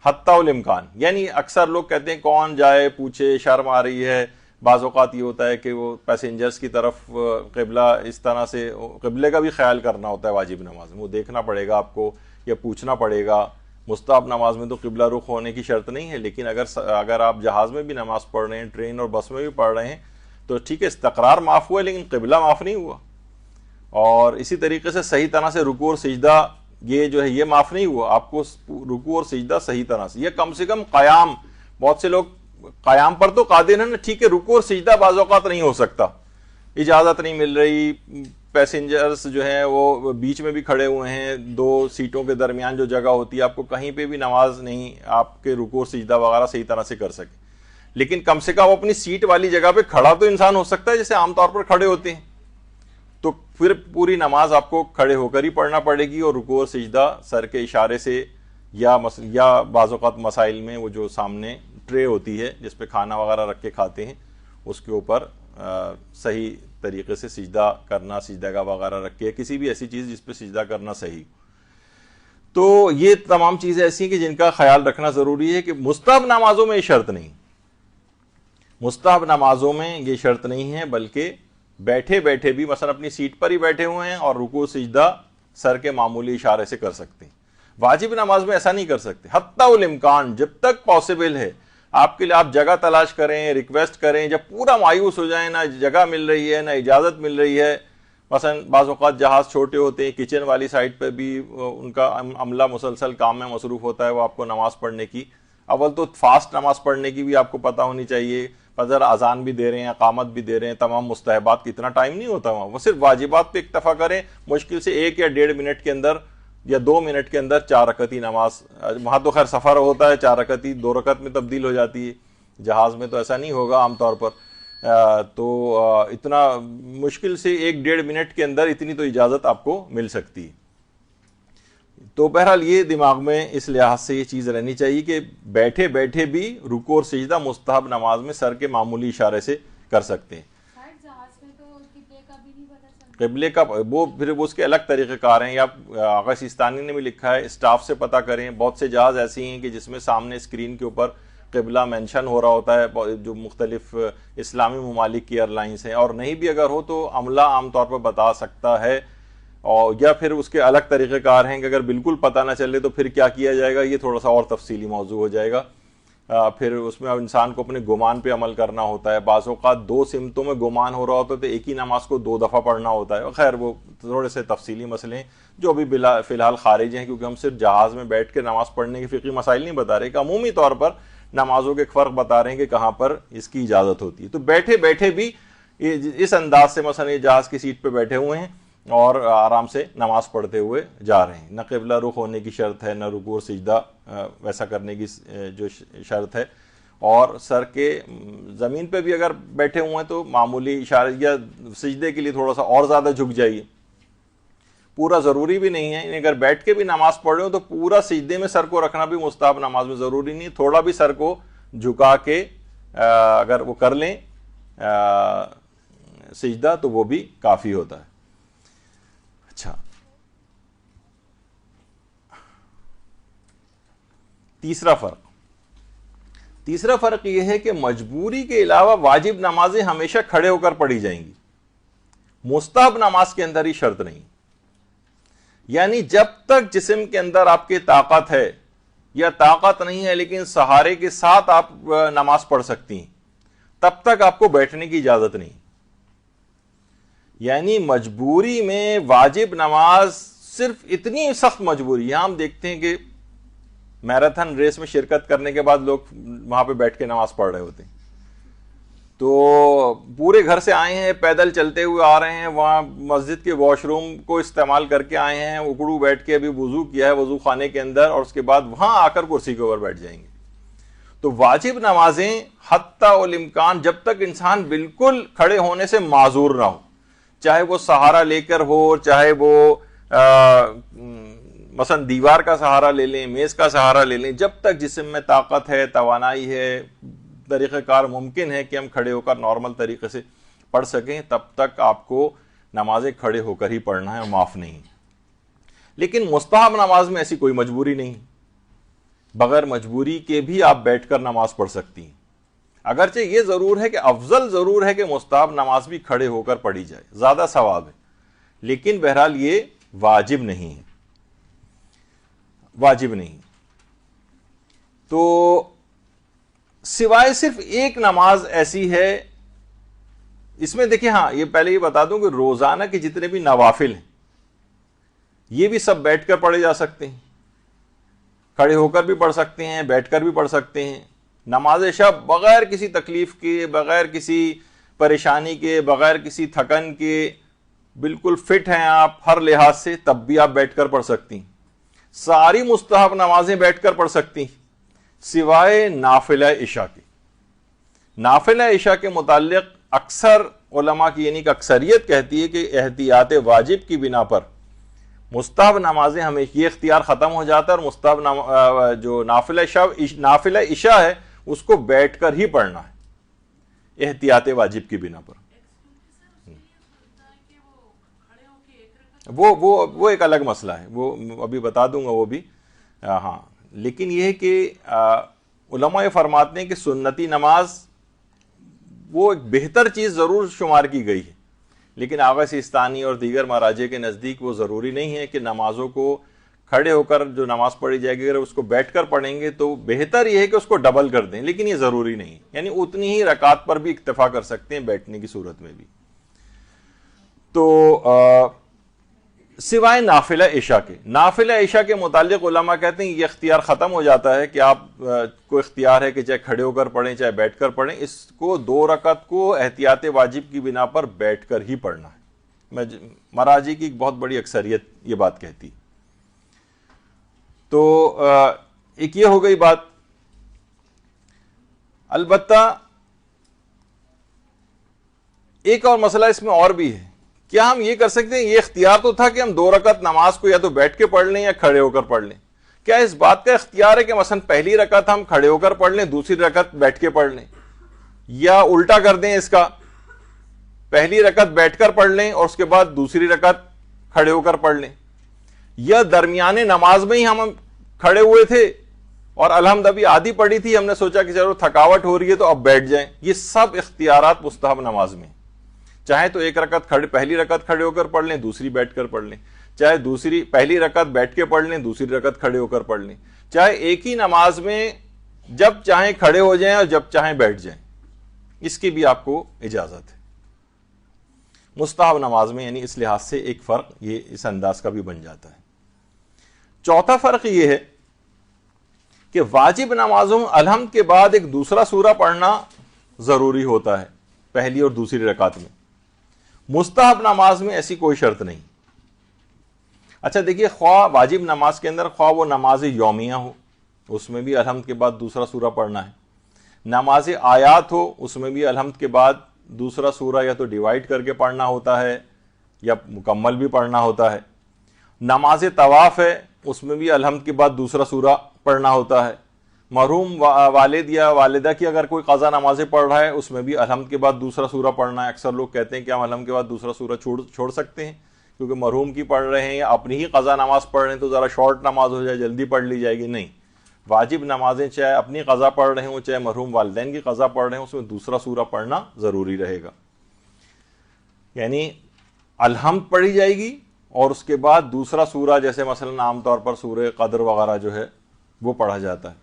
حتی الامکان. یعنی اکثر لوگ کہتے ہیں کون جائے پوچھے، شرم آ رہی ہے. بعض اوقات یہ ہوتا ہے کہ وہ پیسنجرز کی طرف قبلہ اس طرح سے، قبلے کا بھی خیال کرنا ہوتا ہے واجب نماز میں، وہ دیکھنا پڑے گا آپ کو یا پوچھنا پڑے گا مستحب نماز میں تو قبلہ رخ ہونے کی شرط نہیں ہے، لیکن اگر آپ جہاز میں بھی نماز پڑھ رہے ہیں، ٹرین اور بس میں بھی پڑھ رہے ہیں، تو ٹھیک ہے استقرار معاف ہوا ہے لیکن قبلہ معاف نہیں ہوا. اور اسی طریقے سے صحیح طرح سے رکوع اور سجدہ یہ جو ہے یہ معاف نہیں ہوا. آپ کو رکوع اور سجدہ صحیح طرح سے کم قیام، بہت سے لوگ قیام پر تو قادر ہیں نا، ٹھیک ہے رکوع اور سجدہ بعض اوقات نہیں ہو سکتا، اجازت نہیں مل رہی، پیسنجرز جو ہیں وہ بیچ میں بھی کھڑے ہوئے ہیں، 2 سیٹوں کے درمیان جو جگہ ہوتی ہے، آپ کو کہیں پہ بھی نماز نہیں آپ کے رکوع اور سجدہ وغیرہ صحیح طرح سے کر سکے. لیکن کم سے کم اپنی سیٹ والی جگہ پہ کھڑا تو انسان ہو سکتا ہے جیسے عام طور پر کھڑے ہوتے ہیں. تو پھر پوری نماز آپ کو کھڑے ہو کر ہی پڑھنا پڑے گی، اور رکوع اور سجدہ سر کے اشارے سے یا بعض اوقات مسائل میں وہ جو سامنے ٹرے ہوتی ہے جس پہ کھانا وغیرہ رکھ کے کھاتے ہیں، اس کے اوپر صحیح طریقے سے سجدہ کرنا، سجدہ کا وغیرہ رکھ کے، کسی بھی ایسی چیز جس پہ سجدہ کرنا صحیح. تو یہ تمام چیزیں ایسی ہیں کہ جن کا خیال رکھنا ضروری ہے کہ مستحب نمازوں میں یہ شرط نہیں، مستحب نمازوں میں یہ شرط نہیں ہے، بلکہ بیٹھے بیٹھے بھی مثلا اپنی سیٹ پر ہی بیٹھے ہوئے ہیں اور رکوع سجدہ سر کے معمولی اشارے سے کر سکتے ہیں. واجب نماز میں ایسا نہیں کر سکتے، حتی الامکان جب تک پاسبل ہے آپ کے لیے آپ جگہ تلاش کریں، ریکویسٹ کریں، جب پورا مایوس ہو جائیں، نہ جگہ مل رہی ہے نہ اجازت مل رہی ہے. مثلا بعض اوقات جہاز چھوٹے ہوتے ہیں، کچن والی سائڈ پہ بھی ان کا عملہ مسلسل کام میں مصروف ہوتا ہے، وہ آپ کو نماز پڑھنے کی اول تو فاسٹ نماز پڑھنے کی بھی آپ کو پتہ ہونی چاہیے. فجر اذان بھی دے رہے ہیں، اقامت بھی دے رہے ہیں، تمام مستحبات کی اتنا ٹائم نہیں ہوتا وہاں، وہ صرف واجبات پہ اکتفا کریں. مشکل سے 1 یا 1.5 منٹ کے اندر یا 2 منٹ کے اندر 4 رکعتی نماز، وہاں تو خیر سفر ہوتا ہے 4 رکعتی 2 رکعت میں تبدیل ہو جاتی ہے، جہاز میں تو ایسا نہیں ہوگا عام طور پر. تو اتنا مشکل سے 1-1.5 منٹ کے اندر اتنی تو اجازت آپ کو مل سکتی ہے. تو بہرحال یہ دماغ میں اس لحاظ سے یہ چیز رہنی چاہیے کہ بیٹھے بیٹھے بھی رکوع اور سجدہ مستحب نماز میں سر کے معمولی اشارے سے کر سکتے ہیں. قبلے کا وہ پھر اس کے الگ طریقہ کار ہیں، یا آغا سیستانی نے بھی لکھا ہے، اسٹاف سے پتہ کریں. بہت سے جہاز ایسی ہیں کہ جس میں سامنے اسکرین کے اوپر قبلہ مینشن ہو رہا ہوتا ہے، جو مختلف اسلامی ممالک کی ایئر لائنس ہیں، اور نہیں بھی اگر ہو تو عملہ عام طور پر بتا سکتا ہے. اور یا پھر اس کے الگ طریقہ کار ہیں کہ اگر بالکل پتہ نہ چلے تو پھر کیا کیا جائے گا، یہ تھوڑا سا اور تفصیلی موضوع ہو جائے گا. پھر اس میں انسان کو اپنے گمان پہ عمل کرنا ہوتا ہے. بعض اوقات 2 سمتوں میں گمان ہو رہا ہوتا ہے تو ایک ہی نماز کو 2 دفعہ پڑھنا ہوتا ہے. خیر وہ تھوڑے سے تفصیلی مسئلے ہیں جو ابھی فی الحال خارج ہیں، کیونکہ ہم صرف جہاز میں بیٹھ کے نماز پڑھنے کے فقہی مسائل نہیں بتا رہے، کہ عمومی طور پر نمازوں کے فرق بتا رہے ہیں کہ کہاں پر اس کی اجازت ہوتی ہے. تو بیٹھے بیٹھے بھی اس انداز سے مثلا یہ جہاز کی سیٹ پہ بیٹھے ہوئے ہیں اور آرام سے نماز پڑھتے ہوئے جا رہے ہیں. نہ قبلہ رخ ہونے کی شرط ہے، نہ رکوع اور سجدہ ویسا کرنے کی جو شرط ہے. اور سر کے زمین پہ بھی اگر بیٹھے ہوئے ہیں تو معمولی اشارے یا سجدے کے لیے تھوڑا سا اور زیادہ جھک جائیے، پورا ضروری بھی نہیں ہے. اگر بیٹھ کے بھی نماز پڑھ رہے ہو تو پورا سجدے میں سر کو رکھنا بھی مستحب نماز میں ضروری نہیں، تھوڑا بھی سر کو جھکا کے اگر وہ کر لیں سجدہ تو وہ بھی کافی ہوتا ہے. اچھا، تیسرا فرق یہ ہے کہ مجبوری کے علاوہ واجب نمازیں ہمیشہ کھڑے ہو کر پڑھی جائیں گی، مستحب نماز کے اندر ہی شرط نہیں. یعنی جب تک جسم کے اندر آپ کی طاقت ہے یا طاقت نہیں ہے لیکن سہارے کے ساتھ آپ نماز پڑھ سکتی ہیں، تب تک آپ کو بیٹھنے کی اجازت نہیں. یعنی مجبوری میں واجب نماز صرف اتنی سخت مجبوری، یہاں ہم دیکھتے ہیں کہ میراتھن ریس میں شرکت کرنے کے بعد لوگ وہاں پہ بیٹھ کے نماز پڑھ رہے ہوتے ہیں. تو پورے گھر سے آئے ہیں، پیدل چلتے ہوئے آ رہے ہیں، وہاں مسجد کے واش روم کو استعمال کر کے آئے ہیں، اکڑو بیٹھ کے ابھی وضو کیا ہے وضو خانے کے اندر، اور اس کے بعد وہاں آ کر کرسی کے اوپر بیٹھ جائیں گے. تو واجب نمازیں حتی الامکان جب تک انسان بالکل کھڑے ہونے سے معذور نہ ہو، چاہے وہ سہارا لے کر ہو، چاہے وہ مثلا دیوار کا سہارا لے لیں، میز کا سہارا لے لیں، جب تک جسم میں طاقت ہے، توانائی ہے، طریقہ کار ممکن ہے کہ ہم کھڑے ہو کر نارمل طریقے سے پڑھ سکیں، تب تک آپ کو نمازیں کھڑے ہو کر ہی پڑھنا ہے، معاف نہیں. لیکن مستحب نماز میں ایسی کوئی مجبوری نہیں، بغیر مجبوری کے بھی آپ بیٹھ کر نماز پڑھ سکتی ہیں. اگرچہ یہ ضرور ہے کہ افضل ضرور ہے کہ مستحب نماز بھی کھڑے ہو کر پڑھی جائے، زیادہ ثواب ہے، لیکن بہرحال یہ واجب نہیں ہے، واجب نہیں. تو سوائے صرف ایک نماز ایسی ہے، اس میں دیکھیں، ہاں یہ پہلے یہ بتا دوں کہ روزانہ کے جتنے بھی نوافل ہیں یہ بھی سب بیٹھ کر پڑھے جا سکتے ہیں، کھڑے ہو کر بھی پڑھ سکتے ہیں، بیٹھ کر بھی پڑھ سکتے ہیں۔ نماز شب بغیر کسی تکلیف کے، بغیر کسی پریشانی کے، بغیر کسی تھکن کے، بالکل فٹ ہیں آپ ہر لحاظ سے، تب بھی آپ بیٹھ کر پڑھ سکتی ہیں۔ ساری مستحب نمازیں بیٹھ کر پڑھ سکتی ہیں سوائے نافلہ عشاء کے۔ نافلہ عشاء کے متعلق اکثر علماء کی، یعنی کہ اکثریت کہتی ہے کہ احتیاط واجب کی بنا پر مستحب نمازیں ہمیں یہ اختیار ختم ہو جاتا ہے، اور مستحب جو نافلہ عشاء ہے اس کو بیٹھ کر ہی پڑھنا ہے احتیاط واجب کی بنا پر۔ وہ ایک الگ مسئلہ ہے، وہ ابھی بتا دوں گا وہ بھی، ہاں۔ لیکن یہ ہے کہ علماء فرماتے ہیں کہ سنتی نماز وہ ایک بہتر چیز ضرور شمار کی گئی ہے، لیکن آغا سیستانی اور دیگر مراجع کے نزدیک وہ ضروری نہیں ہے کہ نمازوں کو کھڑے ہو کر جو نماز پڑھی جائے گی اگر اس کو بیٹھ کر پڑھیں گے تو بہتر یہ ہے کہ اس کو ڈبل کر دیں، لیکن یہ ضروری نہیں ہے، یعنی اتنی ہی رکعت پر بھی اکتفا کر سکتے ہیں بیٹھنے کی صورت میں بھی۔ تو سوائے نافلہ عشاء کے، نافلہ عشاء کے متعلق علماء کہتے ہیں یہ اختیار ختم ہو جاتا ہے کہ آپ کو اختیار ہے کہ چاہے کھڑے ہو کر پڑھیں چاہے بیٹھ کر پڑھیں، اس کو 2 رکعت کو احتیاط واجب کی بنا پر بیٹھ کر ہی پڑھنا ہے۔ مراجی کی ایک بہت بڑی اکثریت یہ بات کہتی۔ تو ایک یہ ہو گئی بات۔ البتہ ایک اور مسئلہ اس میں اور بھی ہے، کیا ہم یہ کر سکتے ہیں، یہ اختیار تو تھا کہ ہم 2 رکعت نماز کو یا تو بیٹھ کے پڑھ لیں یا کھڑے ہو کر پڑھ لیں، کیا اس بات کا اختیار ہے کہ مثلا پہلی رکعت ہم کھڑے ہو کر پڑھ لیں، دوسری رکعت بیٹھ کے پڑھ لیں، یا الٹا کر دیں اس کا، پہلی رکعت بیٹھ کر پڑھ لیں اور اس کے بعد دوسری رکعت کھڑے ہو کر پڑھ لیں، یا درمیان نماز میں ہی ہم کھڑے ہوئے تھے اور الحمد ابھی آدھی پڑھی تھی، ہم نے سوچا کہ چلو تھکاوٹ ہو رہی ہے تو اب بیٹھ جائیں۔ یہ سب اختیارات مستحب نماز میں، چاہے تو ایک رکعت پہلی رکعت کھڑے ہو کر پڑھ لیں، دوسری بیٹھ کر پڑھ لیں، چاہے پہلی رکعت بیٹھ کے پڑھ لیں، دوسری رکعت کھڑے ہو کر پڑھ لیں، چاہے ایک ہی نماز میں جب چاہیں کھڑے ہو جائیں اور جب چاہیں بیٹھ جائیں، اس کی بھی آپ کو اجازت ہے مستحب نماز میں، یعنی اس لحاظ سے ایک فرق یہ اس انداز کا بھی بن جاتا ہے۔ چوتھا فرق یہ ہے کہ واجب نمازوں میں الحمد کے بعد ایک دوسرا سورہ پڑھنا ضروری ہوتا ہے پہلی اور دوسری رکعت میں، مستحب نماز میں ایسی کوئی شرط نہیں۔ اچھا دیکھیے، خواہ واجب نماز کے اندر خواہ وہ نماز یومیہ ہو، اس میں بھی الحمد کے بعد دوسرا سورہ پڑھنا ہے، نماز آیات ہو، اس میں بھی الحمد کے بعد دوسرا سورہ یا تو ڈیوائڈ کر کے پڑھنا ہوتا ہے یا مکمل بھی پڑھنا ہوتا ہے، نماز طواف ہے، اس میں بھی الحمد کے بعد دوسرا سورہ پڑھنا ہوتا ہے، مرحوم والد یا والدہ کی اگر کوئی قضا نمازیں پڑھ رہا ہے اس میں بھی الحمد کے بعد دوسرا سورہ پڑھنا ہے۔ اکثر لوگ کہتے ہیں کہ ہم الحمد کے بعد دوسرا سورہ چھوڑ سکتے ہیں کیونکہ مرحوم کی پڑھ رہے ہیں یا اپنی ہی قضا نماز پڑھ رہے ہیں تو ذرا شارٹ نماز ہو جائے، جلدی پڑھ لی جائے گی، نہیں، واجب نمازیں چاہے اپنی قضا پڑھ رہے ہوں چاہے مرحوم والدین کی قضا پڑھ رہے ہوں، اس میں دوسرا سورہ پڑھنا ضروری رہے گا، یعنی الحمد پڑھی جائے گی اور اس کے بعد دوسرا سورہ، جیسے مثلا عام طور پر سورہ قدر وغیرہ جو ہے وہ پڑھا جاتا ہے۔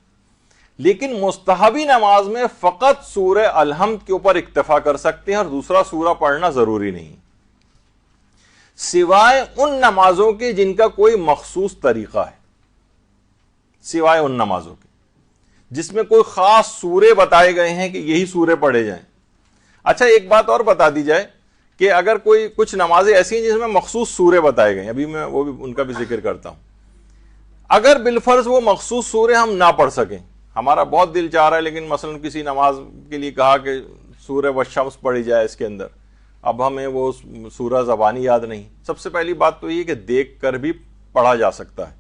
لیکن مستحبی نماز میں فقط سورہ الحمد کے اوپر اکتفا کر سکتے ہیں اور دوسرا سورہ پڑھنا ضروری نہیں، سوائے ان نمازوں کے جن کا کوئی مخصوص طریقہ ہے، سوائے ان نمازوں کے جس میں کوئی خاص سورے بتائے گئے ہیں کہ یہی سورے پڑھے جائیں۔ اچھا ایک بات اور بتا دی جائے کہ اگر کچھ نمازیں ایسی ہیں جس میں مخصوص سورے بتائے گئے ہیں، ابھی میں وہ بھی ان کا بھی ذکر کرتا ہوں، اگر بالفرض وہ مخصوص سورے ہم نہ پڑھ سکیں، ہمارا بہت دل چاہ رہا ہے لیکن مثلا کسی نماز کے لیے کہا کہ سورہ والشمس پڑھی جائے اس کے اندر، اب ہمیں وہ سورہ زبانی یاد نہیں، سب سے پہلی بات تو یہ کہ دیکھ کر بھی پڑھا جا سکتا ہے،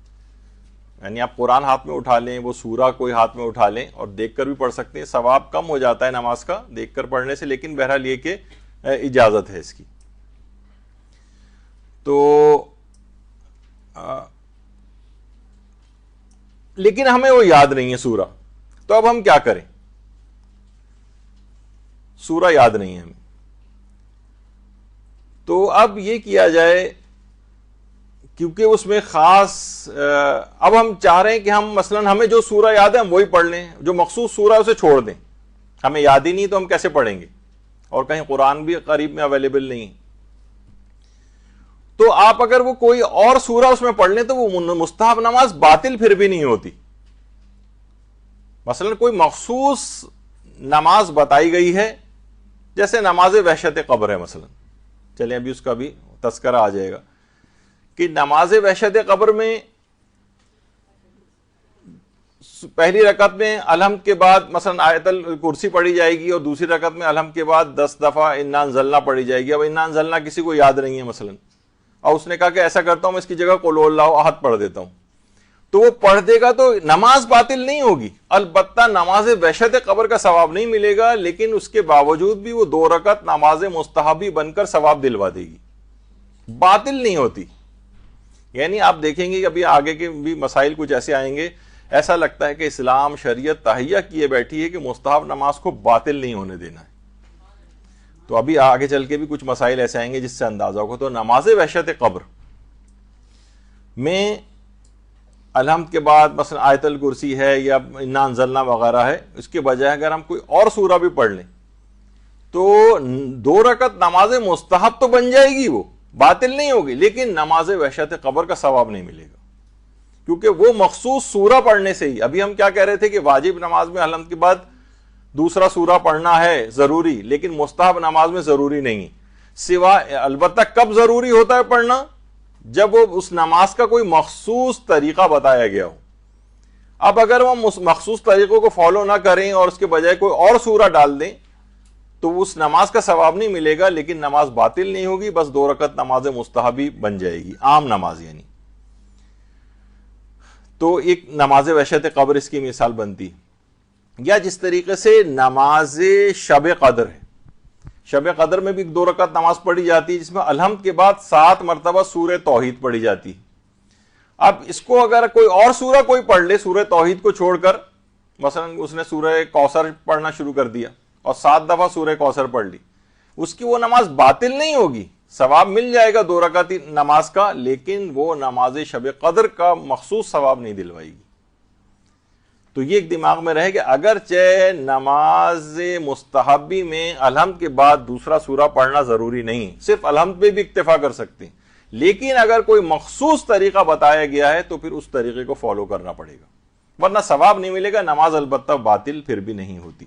یعنی آپ قرآن ہاتھ میں اٹھا لیں، وہ سورہ کوئی ہاتھ میں اٹھا لیں اور دیکھ کر بھی پڑھ سکتے ہیں، ثواب کم ہو جاتا ہے نماز کا دیکھ کر پڑھنے سے، لیکن بہرحال یہ کہ اجازت ہے اس کی۔ تو لیکن ہمیں وہ یاد نہیں ہے سورہ، تو اب ہم کیا کریں؟ سورہ یاد نہیں ہے ہمیں، تو اب یہ کیا جائے کیونکہ اس میں خاص اب ہم چاہ رہے ہیں کہ ہم مثلا ہمیں جو سورہ یاد ہے ہم وہی پڑھ لیں، جو مخصوص سورہ اسے چھوڑ دیں، ہمیں یاد ہی نہیں تو ہم کیسے پڑھیں گے، اور کہیں قرآن بھی قریب میں اویلیبل نہیں ہے۔ تو آپ اگر وہ کوئی اور سورہ اس میں پڑھ لیں تو وہ مستحب نماز باطل پھر بھی نہیں ہوتی۔ مثلا کوئی مخصوص نماز بتائی گئی ہے، جیسے نماز وحشت قبر ہے مثلا، چلیں ابھی اس کا بھی تذکرہ آ جائے گا کہ نماز وحشت قبر میں پہلی رکعت میں الحمد کے بعد مثلا آیت الکرسی پڑھی جائے گی، اور دوسری رکعت میں الحمد کے بعد 10 دفعہ انا انزلنا پڑھی جائے گی۔ اب انا انزلنا کسی کو یاد نہیں ہے مثلا، اور اس نے کہا کہ ایسا کرتا ہوں میں اس کی جگہ قل اللہ احد پڑھ دیتا ہوں، تو وہ پڑھ دے گا تو نماز باطل نہیں ہوگی، البتہ نماز وحشت قبر کا ثواب نہیں ملے گا، لیکن اس کے باوجود بھی وہ 2 رکعت نماز مستحبی بن کر ثواب دلوا دے گی، باطل نہیں ہوتی۔ یعنی آپ دیکھیں گے کہ ابھی آگے کے بھی مسائل کچھ ایسے آئیں گے، ایسا لگتا ہے کہ اسلام شریعت تہیہ کیے بیٹھی ہے کہ مستحب نماز کو باطل نہیں ہونے دینا ہے۔ تو ابھی آگے چل کے بھی کچھ مسائل ایسے آئیں گے جس سے اندازہ ہوگا۔ تو نماز وحشت قبر میں الحمد کے بعد مثلا آیت الکرسی ہے یا انا انزلنا وغیرہ ہے، اس کے بجائے اگر ہم کوئی اور سورہ بھی پڑھ لیں تو 2 رکعت نماز مستحب تو بن جائے گی، وہ باطل نہیں ہوگی، لیکن نماز وحشت قبر کا ثواب نہیں ملے گا، کیونکہ وہ مخصوص سورہ پڑھنے سے ہی۔ ابھی ہم کیا کہہ رہے تھے کہ واجب نماز میں الحمد کے بعد دوسرا سورہ پڑھنا ہے ضروری، لیکن مستحب نماز میں ضروری نہیں، سوائے البتہ کب ضروری ہوتا ہے پڑھنا؟ جب وہ اس نماز کا کوئی مخصوص طریقہ بتایا گیا ہو۔ اب اگر وہ مخصوص طریقوں کو فالو نہ کریں اور اس کے بجائے کوئی اور سورہ ڈال دیں تو اس نماز کا ثواب نہیں ملے گا، لیکن نماز باطل نہیں ہوگی، بس 2 رکعت نماز مستحبی بن جائے گی، عام نماز یعنی۔ تو ایک نماز وحشت قبر اس کی مثال بنتی، یا جس طریقے سے نماز شب قدر ہے، شب قدر میں بھی 2 رکعت نماز پڑھی جاتی ہے جس میں الحمد کے بعد 7 مرتبہ سورہ توحید پڑھی جاتی۔ اب اس کو اگر کوئی اور سورہ کوئی پڑھ لے سورہ توحید کو چھوڑ کر، مثلا اس نے سورہ کوثر پڑھنا شروع کر دیا اور 7 دفعہ سورہ کوثر پڑھ لی، اس کی وہ نماز باطل نہیں ہوگی، ثواب مل جائے گا 2 رکعت نماز کا، لیکن وہ نماز شب قدر کا مخصوص ثواب نہیں دلوائے گی۔ تو یہ ایک دماغ میں رہے کہ اگرچہ نماز مستحبی میں الحمد کے بعد دوسرا سورہ پڑھنا ضروری نہیں، صرف الحمد پہ بھی اکتفا کر سکتے ہیں، لیکن اگر کوئی مخصوص طریقہ بتایا گیا ہے تو پھر اس طریقے کو فالو کرنا پڑے گا، ورنہ ثواب نہیں ملے گا، نماز البتہ باطل پھر بھی نہیں ہوتی۔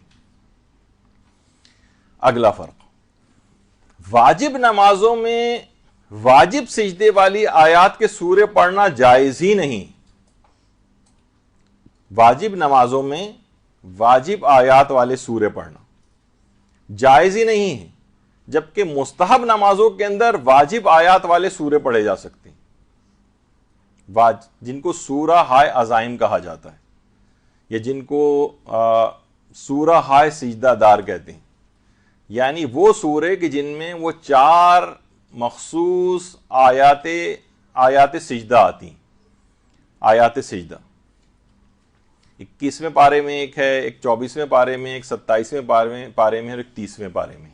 اگلا فرق، واجب نمازوں میں واجب سجدے والی آیات کے سورے پڑھنا جائز ہی نہیں۔ واجب نمازوں میں واجب آیات والے سورے پڑھنا جائز ہی نہیں ہے، جبکہ مستحب نمازوں کے اندر واجب آیات والے سورے پڑھے جا سکتے ہیں، جن کو سورہ ہائے عزائم کہا جاتا ہے، یا جن کو سورہ ہائے سجدہ دار کہتے ہیں، یعنی وہ سورے کہ جن میں وہ 4 مخصوص آیات سجدہ آتی ہیں، آیات سجدہ 21ویں پارے میں ایک ہے، ایک 24ویں پارے میں، ایک 27ویں پارے میں اور ایک 30ویں پارے میں۔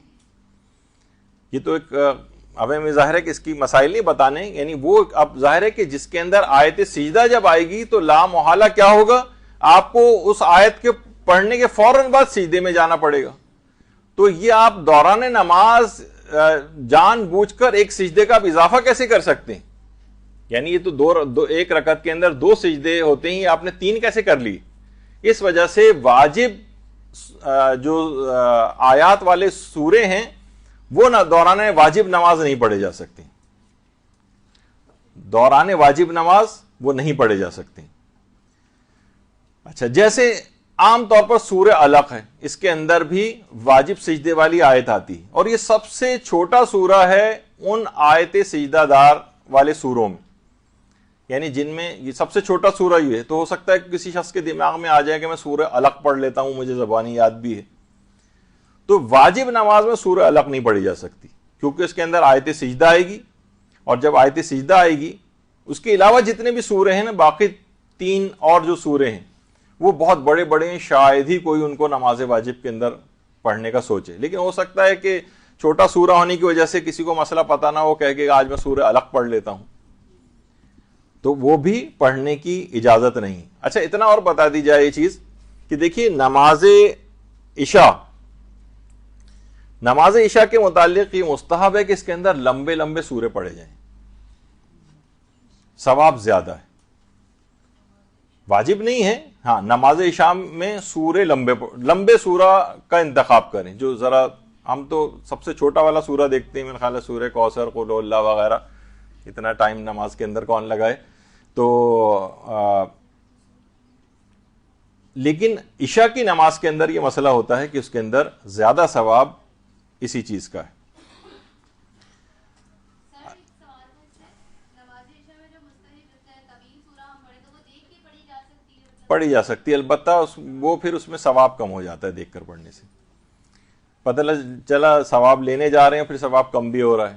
یہ تو ایک ہمیں ظاہر ہے کہ اس کی مسائل نہیں بتانے، یعنی وہ اب ظاہر ہے کہ جس کے اندر آیت سجدہ جب آئے گی تو لا محالہ کیا ہوگا، آپ کو اس آیت کے پڑھنے کے فوراً بعد سجدے میں جانا پڑے گا۔ تو یہ آپ دوران نماز جان بوجھ کر ایک سجدے کا اضافہ کیسے کر سکتے ہیں؟ یعنی یہ تو ایک رکعت کے اندر 2 سجدے ہوتے ہیں، آپ نے 3 کیسے کر لی؟ اس وجہ سے واجب جو آیات والے سورے ہیں وہ دوران واجب نماز نہیں پڑھے جا سکتے، دوران واجب نماز وہ نہیں پڑھے جا سکتے۔ اچھا، جیسے عام طور پر سورہ علق ہے، اس کے اندر بھی واجب سجدے والی آیت آتی، اور یہ سب سے چھوٹا سورہ ہے ان آیت سجدہ دار والے سوروں میں، یعنی جن میں یہ سب سے چھوٹا سورہ یہ ہے۔ تو ہو سکتا ہے کہ کسی شخص کے دماغ میں آ جائے کہ میں سورہ علق پڑھ لیتا ہوں، مجھے زبانی یاد بھی ہے، تو واجب نماز میں سورہ علق نہیں پڑھی جا سکتی، کیونکہ اس کے اندر آیت سجدہ آئے گی، اور جب آیت سجدہ آئے گی اس کے علاوہ جتنے بھی سورے ہیں نا، باقی 3 اور جو سورے ہیں وہ بہت بڑے بڑے ہیں، شاید ہی کوئی ان کو نماز واجب کے اندر پڑھنے کا سوچے، لیکن ہو سکتا ہے کہ چھوٹا سورہ ہونے کی وجہ سے کسی کو مسئلہ پتہ نہ ہو، کہے کہ آج میں سورہ علق پڑھ لیتا ہوں۔ تو وہ بھی پڑھنے کی اجازت نہیں. اچھا اتنا اور بتا دی جائے یہ چیز کہ دیکھیے نماز عشاء کے متعلق یہ مستحب ہے کہ اس کے اندر لمبے لمبے سورے پڑھے جائیں, ثواب زیادہ ہے. واجب نہیں ہے, ہاں نماز عشاء میں سورے لمبے سورہ کا انتخاب کریں. جو ذرا ہم تو سب سے چھوٹا والا سورہ دیکھتے ہیں, میرے خیال ہے سورہ کوثر, قل اللہ وغیرہ, اتنا ٹائم نماز کے اندر کون لگائے. تو لیکن عشاء کی نماز کے اندر یہ مسئلہ ہوتا ہے کہ اس کے اندر زیادہ ثواب اسی چیز کا ہے. پڑھی جا سکتی ہے, البتہ وہ پھر اس میں ثواب کم ہو جاتا ہے دیکھ کر پڑھنے سے. پتہ چلا ثواب لینے جا رہے ہیں پھر ثواب کم بھی ہو رہا ہے.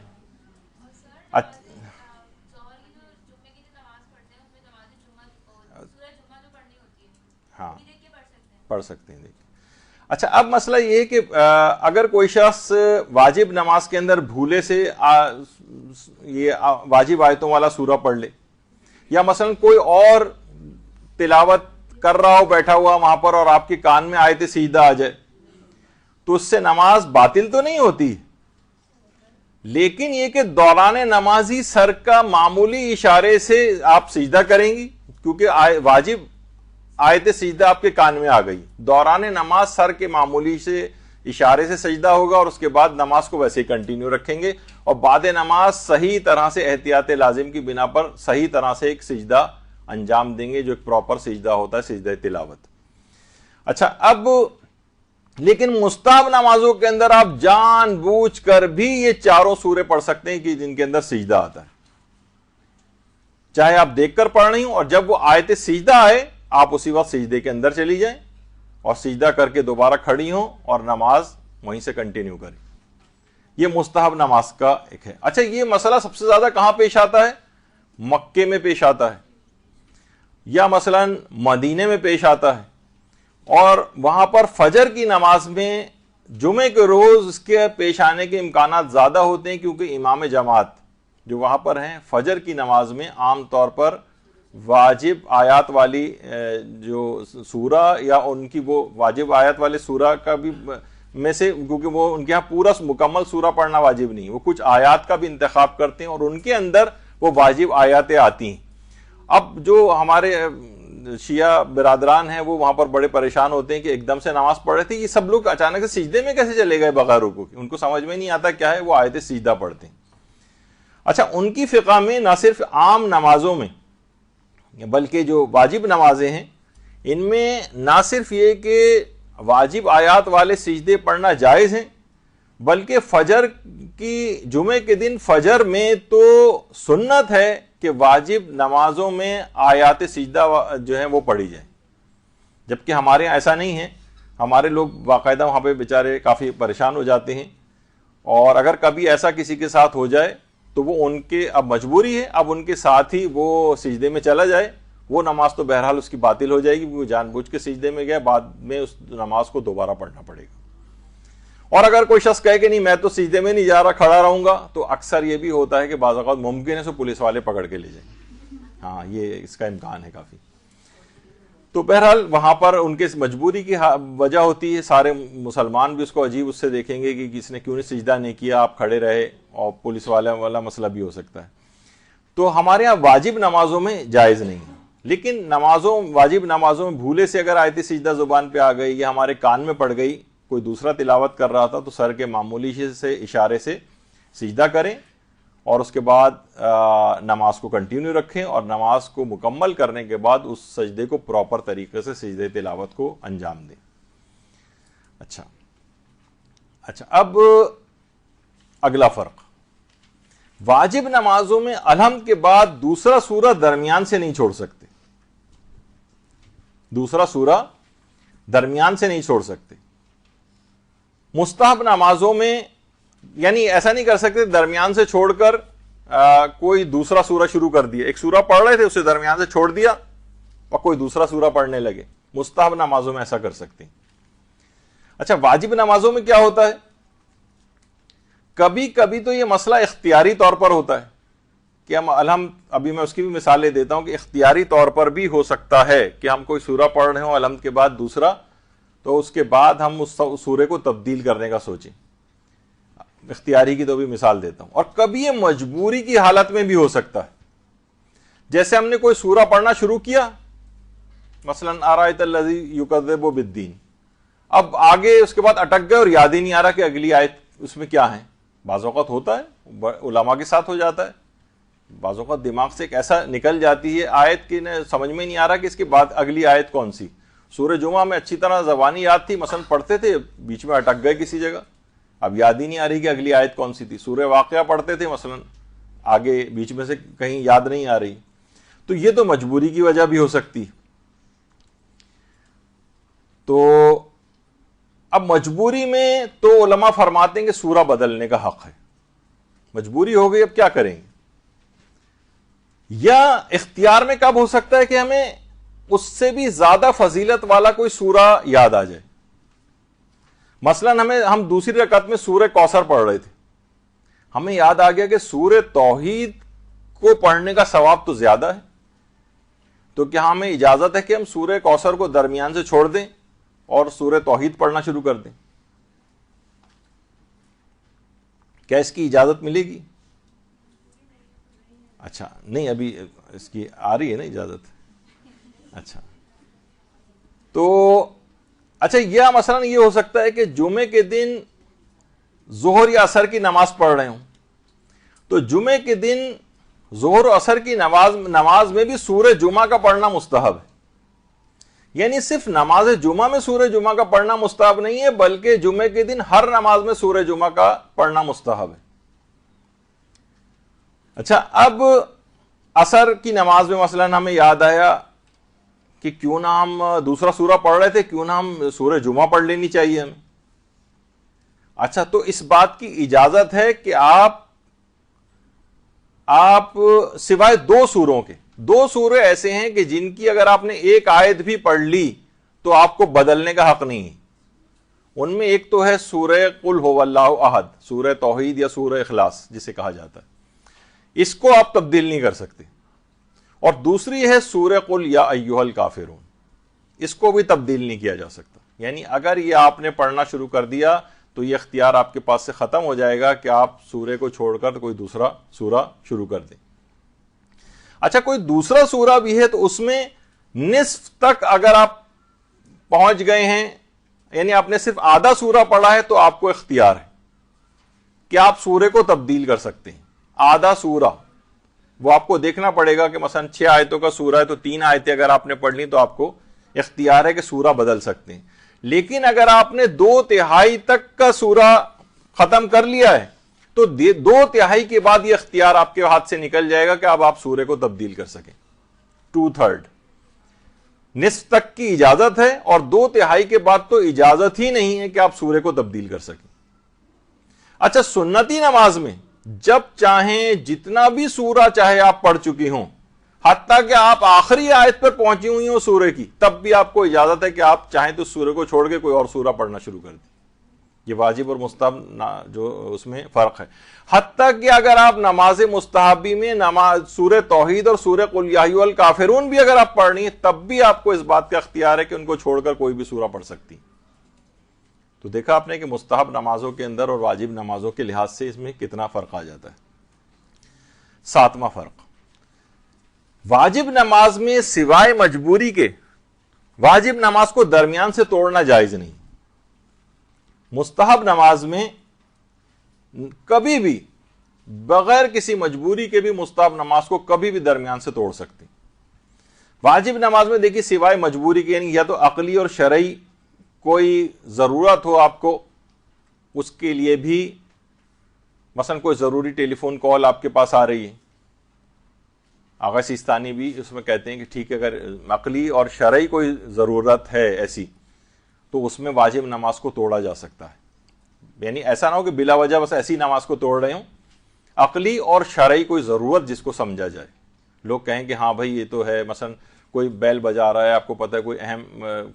ہاں پڑھ سکتے ہیں. دیکھیں اچھا اب مسئلہ یہ ہے کہ اگر کوئی شخص واجب نماز کے اندر بھولے سے یہ واجب آیتوں والا سورہ پڑھ لے, یا مثلا کوئی اور تلاوت کر رہا ہو بیٹھا ہوا وہاں پر اور آپ کے کان میں آیت سجدہ آ جائے, تو اس سے نماز باطل تو نہیں ہوتی, لیکن یہ کہ دوران نماز ہی سر کا معمولی اشارے سے آپ سجدہ کریں گی, کیونکہ واجب آیت سجدہ آپ کے کان میں آ گئی. دوران نماز سر کے معمولی سے اشارے سے سجدہ ہوگا اور اس کے بعد نماز کو ویسے ہی کنٹینیو رکھیں گے, اور بعد نماز صحیح طرح سے احتیاط لازم کی بنا پر صحیح طرح سے ایک سجدہ انجام دیں گے جو ایک پراپر سجدہ ہوتا ہے, سجدہ تلاوت. اچھا اب لیکن مستحب نمازوں کے اندر آپ جان بوجھ کر بھی یہ چاروں سورے پڑھ سکتے ہیں کہ جن کے اندر سجدہ آتا ہے, چاہے آپ دیکھ کر پڑھ رہی ہوں, اور جب وہ آیت سجدہ آئے آپ اسی وقت سجدے کے اندر چلی جائیں اور سجدہ کر کے دوبارہ کھڑی ہوں اور نماز وہیں سے کنٹینیو کریں. یہ مستحب نماز کا ایک ہے. اچھا یہ مسئلہ سب سے زیادہ کہاں پیش آتا ہے؟ مکے میں پیش آتا ہے, یا مثلا مدینے میں پیش آتا ہے, اور وہاں پر فجر کی نماز میں جمعے کے روز اس کے پیش آنے کے امکانات زیادہ ہوتے ہیں, کیونکہ امام جماعت جو وہاں پر ہیں فجر کی نماز میں عام طور پر واجب آیات والی جو سورہ یا ان کی وہ واجب آیات والے سورہ کا بھی میں سے, کیونکہ وہ ان کے ہاں پورا مکمل سورہ پڑھنا واجب نہیں, وہ کچھ آیات کا بھی انتخاب کرتے ہیں اور ان کے اندر وہ واجب آیاتیں آتی ہیں. اب جو ہمارے شیعہ برادران ہیں وہ وہاں پر بڑے پریشان ہوتے ہیں کہ ایک دم سے نماز پڑھ رہے تھے, یہ سب لوگ اچانک سے سجدے میں کیسے چلے گئے بغیر رکوع کے, ان کو سمجھ میں نہیں آتا کیا ہے, وہ آیت سجدہ پڑھتے ہیں. اچھا ان کی فقہ میں نہ صرف عام نمازوں میں بلکہ جو واجب نمازیں ہیں ان میں نہ صرف یہ کہ واجب آیات والے سجدے پڑھنا جائز ہیں, بلکہ فجر کی جمعے کے دن فجر میں تو سنت ہے کہ واجب نمازوں میں آیات سجدہ جو ہیں وہ پڑھی جائیں, جبکہ ہمارے یہاں ایسا نہیں ہے. ہمارے لوگ باقاعدہ وہاں پہ بیچارے کافی پریشان ہو جاتے ہیں, اور اگر کبھی ایسا کسی کے ساتھ ہو جائے تو وہ ان کے اب مجبوری ہے, اب ان کے ساتھ ہی وہ سجدے میں چلا جائے, وہ نماز تو بہرحال اس کی باطل ہو جائے گی, وہ جان بوجھ کے سجدے میں گیا, بعد میں اس نماز کو دوبارہ پڑھنا پڑے گا. اور اگر کوئی شخص کہے کہ نہیں میں تو سجدے میں نہیں جا رہا, کھڑا رہوں گا, تو اکثر یہ بھی ہوتا ہے کہ بعض اوقات ممکن ہے سو پولیس والے پکڑ کے لے جائیں, ہاں یہ اس کا امکان ہے کافی. تو بہرحال وہاں پر ان کے مجبوری کی وجہ ہوتی ہے, سارے مسلمان بھی اس کو عجیب اس سے دیکھیں گے کہ کس نے کیوں نہیں سجدہ نہیں کیا, آپ کھڑے رہے, اور پولیس والا مسئلہ بھی ہو سکتا ہے. تو ہمارے ہاں واجب نمازوں میں جائز نہیں ہے, لیکن واجب نمازوں میں بھولے سے اگر آیت سجدہ زبان پہ آ گئی یا ہمارے کان میں پڑ گئی, کوئی دوسرا تلاوت کر رہا تھا, تو سر کے معمولی سے اشارے سے سجدہ کریں اور اس کے بعد نماز کو کنٹینیو رکھیں, اور نماز کو مکمل کرنے کے بعد اس سجدے کو پراپر طریقے سے سجدے تلاوت کو انجام دیں. اچھا اب اگلا فرق, واجب نمازوں میں الحمد کے بعد دوسرا سورہ درمیان سے نہیں چھوڑ سکتے, دوسرا سورہ درمیان سے نہیں چھوڑ سکتے. مستحب نمازوں میں یعنی ایسا نہیں کر سکتے درمیان سے چھوڑ کر کوئی دوسرا سورہ شروع کر دیا, ایک سورہ پڑھ رہے تھے اسے درمیان سے چھوڑ دیا اور کوئی دوسرا سورہ پڑھنے لگے. مستحب نمازوں میں ایسا کر سکتے ہیں. اچھا واجب نمازوں میں کیا ہوتا ہے, کبھی کبھی تو یہ مسئلہ اختیاری طور پر ہوتا ہے, کہ ہم ابھی میں اس کی بھی مثالیں دیتا ہوں کہ اختیاری طور پر بھی ہو سکتا ہے کہ ہم کوئی سورہ پڑھ رہے ہوں الحمد کے بعد دوسرا، تو اس کے بعد ہم اس سورے کو تبدیل کرنے کا سوچیں. اختیاری کی تو بھی مثال دیتا ہوں. اور کبھی یہ مجبوری کی حالت میں بھی ہو سکتا ہے، جیسے ہم نے کوئی سورہ پڑھنا شروع کیا، مثلا ارایت الذی یکذب بالدین، اب آگے اس کے بعد اٹک گئے اور یاد ہی نہیں آ رہا کہ اگلی آیت اس میں کیا ہے. بعض اوقات ہوتا ہے، علماء کے ساتھ ہو جاتا ہے، بعض اوقات دماغ سے ایک ایسا نکل جاتی ہے آیت کی سمجھ میں نہیں آ رہا کہ اس کے بعد اگلی آیت کون سی. سورہ جمعہ میں اچھی طرح زبانی یاد تھی، مثلا پڑھتے تھے، بیچ میں اٹک گئے کسی جگہ، اب یاد ہی نہیں آ رہی کہ اگلی آیت کون سی تھی. سورہ واقعہ پڑھتے تھے، مثلا آگے بیچ میں سے کہیں یاد نہیں آ رہی. تو یہ تو مجبوری کی وجہ بھی ہو سکتی. تو اب مجبوری میں تو علماء فرماتے ہیں کہ سورہ بدلنے کا حق ہے. مجبوری ہو گئی، اب کیا کریں گے؟ یا اختیار میں کب ہو سکتا ہے کہ ہمیں اس سے بھی زیادہ فضیلت والا کوئی سورہ یاد آ جائے. مثلا ہم دوسری رکعت میں سورہ کوثر پڑھ رہے تھے، ہمیں یاد آ گیا کہ سورہ توحید کو پڑھنے کا ثواب تو زیادہ ہے، تو کیا ہمیں اجازت ہے کہ ہم سورہ کوثر کو درمیان سے چھوڑ دیں اور سورہ توحید پڑھنا شروع کر دیں؟ کیا اس کی اجازت ملے گی؟ اچھا نہیں، ابھی اس کی آ رہی ہے نا اجازت. اچھا تو اچھا یہ مثلا یہ ہو سکتا ہے کہ جمعے کے دن ظہر یا عصر کی نماز پڑھ رہے ہوں، تو جمعے کے دن ظہر و عصر کی نماز میں بھی سورہ جمعہ کا پڑھنا مستحب ہے. یعنی صرف نماز جمعہ میں سورہ جمعہ کا پڑھنا مستحب نہیں ہے، بلکہ جمعے کے دن ہر نماز میں سورہ جمعہ کا پڑھنا مستحب ہے. اچھا اب عصر کی نماز میں مثلا ہمیں یاد آیا کہ کیوں نہ ہم دوسرا سورہ پڑھ رہے تھے، کیوں نہ ہم سورہ جمعہ پڑھ لینی چاہیے ہمیں. اچھا تو اس بات کی اجازت ہے کہ آپ سوائے دو سوروں کے، دو سورے ایسے ہیں کہ جن کی اگر آپ نے ایک آیت بھی پڑھ لی تو آپ کو بدلنے کا حق نہیں ہے. ان میں ایک تو ہے سورہ قل هو اللہ احد، سورہ توحید یا سورہ اخلاص جسے کہا جاتا ہے، اس کو آپ تبدیل نہیں کر سکتے. اور دوسری ہے سورہ قل یا ایھا الکافرون، اس کو بھی تبدیل نہیں کیا جا سکتا. یعنی اگر یہ آپ نے پڑھنا شروع کر دیا تو یہ اختیار آپ کے پاس سے ختم ہو جائے گا کہ آپ سورے کو چھوڑ کر کوئی دوسرا سورہ شروع کر دیں. اچھا کوئی دوسرا سورہ بھی ہے تو اس میں نصف تک اگر آپ پہنچ گئے ہیں، یعنی آپ نے صرف آدھا سورہ پڑھا ہے، تو آپ کو اختیار ہے کہ آپ سورے کو تبدیل کر سکتے ہیں. آدھا سورہ وہ آپ کو دیکھنا پڑے گا کہ مثلا 6 آیتوں کا سورہ ہے تو 3 آیتیں اگر آپ نے پڑھ لی تو آپ کو اختیار ہے کہ سورہ بدل سکتے ہیں. لیکن اگر آپ نے 2/3 تک کا سورہ ختم کر لیا ہے تو 2/3 کے بعد یہ اختیار آپ کے ہاتھ سے نکل جائے گا کہ اب آپ سورے کو تبدیل کر سکیں. 2/3 نصف تک کی اجازت ہے، اور 2/3 کے بعد تو اجازت ہی نہیں ہے کہ آپ سورے کو تبدیل کر سکیں. اچھا سنتی نماز میں جب چاہیں جتنا بھی سورہ چاہے آپ پڑھ چکی ہوں، حتیٰ کہ آپ آخری آیت پر پہنچی ہوئی ہوں سورے کی، تب بھی آپ کو اجازت ہے کہ آپ چاہیں تو سورے کو چھوڑ کے کوئی اور سورہ پڑھنا شروع کر دیں. یہ واجب اور مستحب جو اس میں فرق ہے. حتیٰ کہ اگر آپ نماز مستحبی میں سورہ توحید اور سورہ قل یا ایھا الکافرون بھی اگر آپ پڑھ رہی ہیں، تب بھی آپ کو اس بات کا اختیار ہے کہ ان کو چھوڑ کر کوئی بھی سورہ پڑھ سکتی. تو دیکھا آپ نے کہ مستحب نمازوں کے اندر اور واجب نمازوں کے لحاظ سے اس میں کتنا فرق آ جاتا ہے. 7واں فرق، واجب نماز میں سوائے مجبوری کے واجب نماز کو درمیان سے توڑنا جائز نہیں. مستحب نماز میں کبھی بھی بغیر کسی مجبوری کے بھی مستحب نماز کو کبھی بھی درمیان سے توڑ سکتے. واجب نماز میں دیکھیے سوائے مجبوری کے، یعنی یا تو عقلی اور شرعی کوئی ضرورت ہو آپ کو، اس کے لیے بھی مثلا کوئی ضروری ٹیلی فون کال آپ کے پاس آ رہی ہے. آغا سیستانی بھی اس میں کہتے ہیں کہ ٹھیک ہے اگر عقلی اور شرعی کوئی ضرورت ہے ایسی تو اس میں واجب نماز کو توڑا جا سکتا ہے. یعنی ایسا نہ ہو کہ بلا وجہ بس ایسی نماز کو توڑ رہے ہوں، عقلی اور شرعی کوئی ضرورت جس کو سمجھا جائے. لوگ کہیں کہ ہاں بھائی یہ تو ہے، مثلا کوئی بیل بجا رہا ہے، آپ کو پتہ ہے کوئی اہم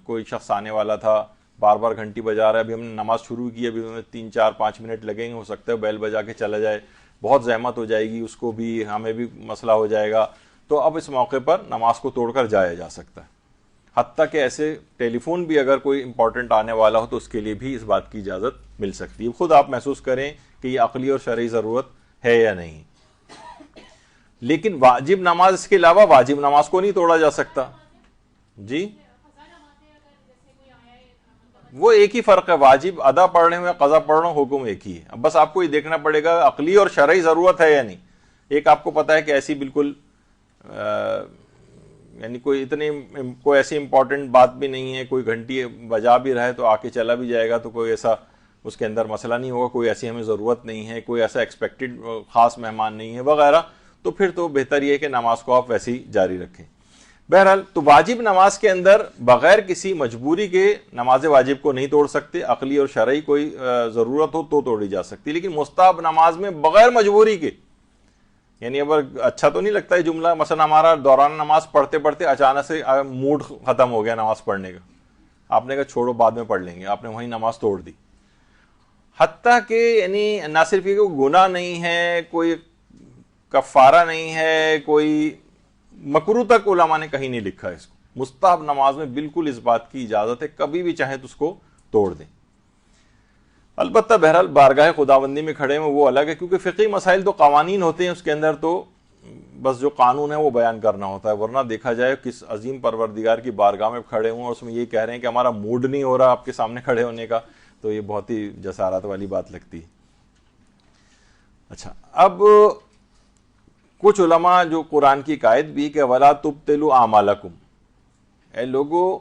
کوئی شخص آنے والا تھا، بار بار گھنٹی بجا رہا ہے، ابھی ہم نے نماز شروع کی، ابھی ہمیں 3 4 5 منٹ لگیں گے، ہو سکتا ہے بیل بجا کے چلا جائے، بہت زحمت ہو جائے گی، اس کو بھی ہمیں بھی مسئلہ ہو جائے گا، تو اب اس موقع پر نماز کو توڑ کر جایا جا سکتا ہے۔ حتیٰ کہ ایسے ٹیلی فون بھی اگر کوئی امپورٹنٹ آنے والا ہو تو اس کے لیے بھی اس بات کی اجازت مل سکتی ہے، خود آپ محسوس کریں کہ یہ عقلی اور شرعی ضرورت ہے یا نہیں۔ لیکن واجب نماز، اس کے علاوہ واجب نماز کو نہیں توڑا جا سکتا۔ جی وہ ایک ہی فرق ہے، واجب ادا پڑھنے میں قضا پڑھنا حکم ایک ہی ہے، اب بس آپ کو یہ دیکھنا پڑے گا عقلی اور شرعی ضرورت ہے یا نہیں۔ ایک آپ کو پتا ہے کہ ایسی بالکل یعنی کوئی ایسی امپورٹنٹ بات بھی نہیں ہے، کوئی گھنٹی بجا بھی رہے تو آ کے چلا بھی جائے گا، تو کوئی ایسا اس کے اندر مسئلہ نہیں ہوگا، کوئی ایسی ہمیں ضرورت نہیں ہے، کوئی ایسا ایکسپیکٹڈ خاص مہمان نہیں ہے وغیرہ، تو پھر تو بہتر یہ ہے کہ نماز کو آپ ویسی جاری رکھیں۔ بہرحال تو واجب نماز کے اندر بغیر کسی مجبوری کے نماز واجب کو نہیں توڑ سکتے، عقلی اور شرعی کوئی ضرورت ہو تو توڑی جا سکتی، لیکن مستحب نماز میں بغیر مجبوری کے، یعنی اب اچھا تو نہیں لگتا ہے جملہ، مثلا ہمارا دوران نماز پڑھتے پڑھتے اچانک سے موڈ ختم ہو گیا نماز پڑھنے کا، آپ نے کہا چھوڑو بعد میں پڑھ لیں گے، آپ نے وہیں نماز توڑ دی۔ حتیٰ کہ یعنی نہ صرف یہ کوئی گناہ نہیں ہے، کوئی کفارہ نہیں ہے، کوئی مکروہ تک علماء نے کہیں نہیں لکھا ہے اس کو، مستحب نماز میں بالکل اس بات کی اجازت ہے، کبھی بھی چاہیں تو اس کو توڑ دیں۔ البتہ بہرحال بارگاہ خداوندی میں کھڑے ہیں وہ الگ ہے، کیونکہ فقہی مسائل تو قوانین ہوتے ہیں، اس کے اندر تو بس جو قانون ہے وہ بیان کرنا ہوتا ہے، ورنہ دیکھا جائے کس عظیم پروردگار کی بارگاہ میں کھڑے ہوں اور اس میں یہ کہہ رہے ہیں کہ ہمارا موڈ نہیں ہو رہا آپ کے سامنے کھڑے ہونے کا، تو یہ بہت ہی جسارت والی بات لگتی ہے۔ اچھا، اب کچھ علماء جو قرآن کی قائد بھی کہ وَلَا تُبْطِلُوا أَعْمَالَكُمْ، اے لوگو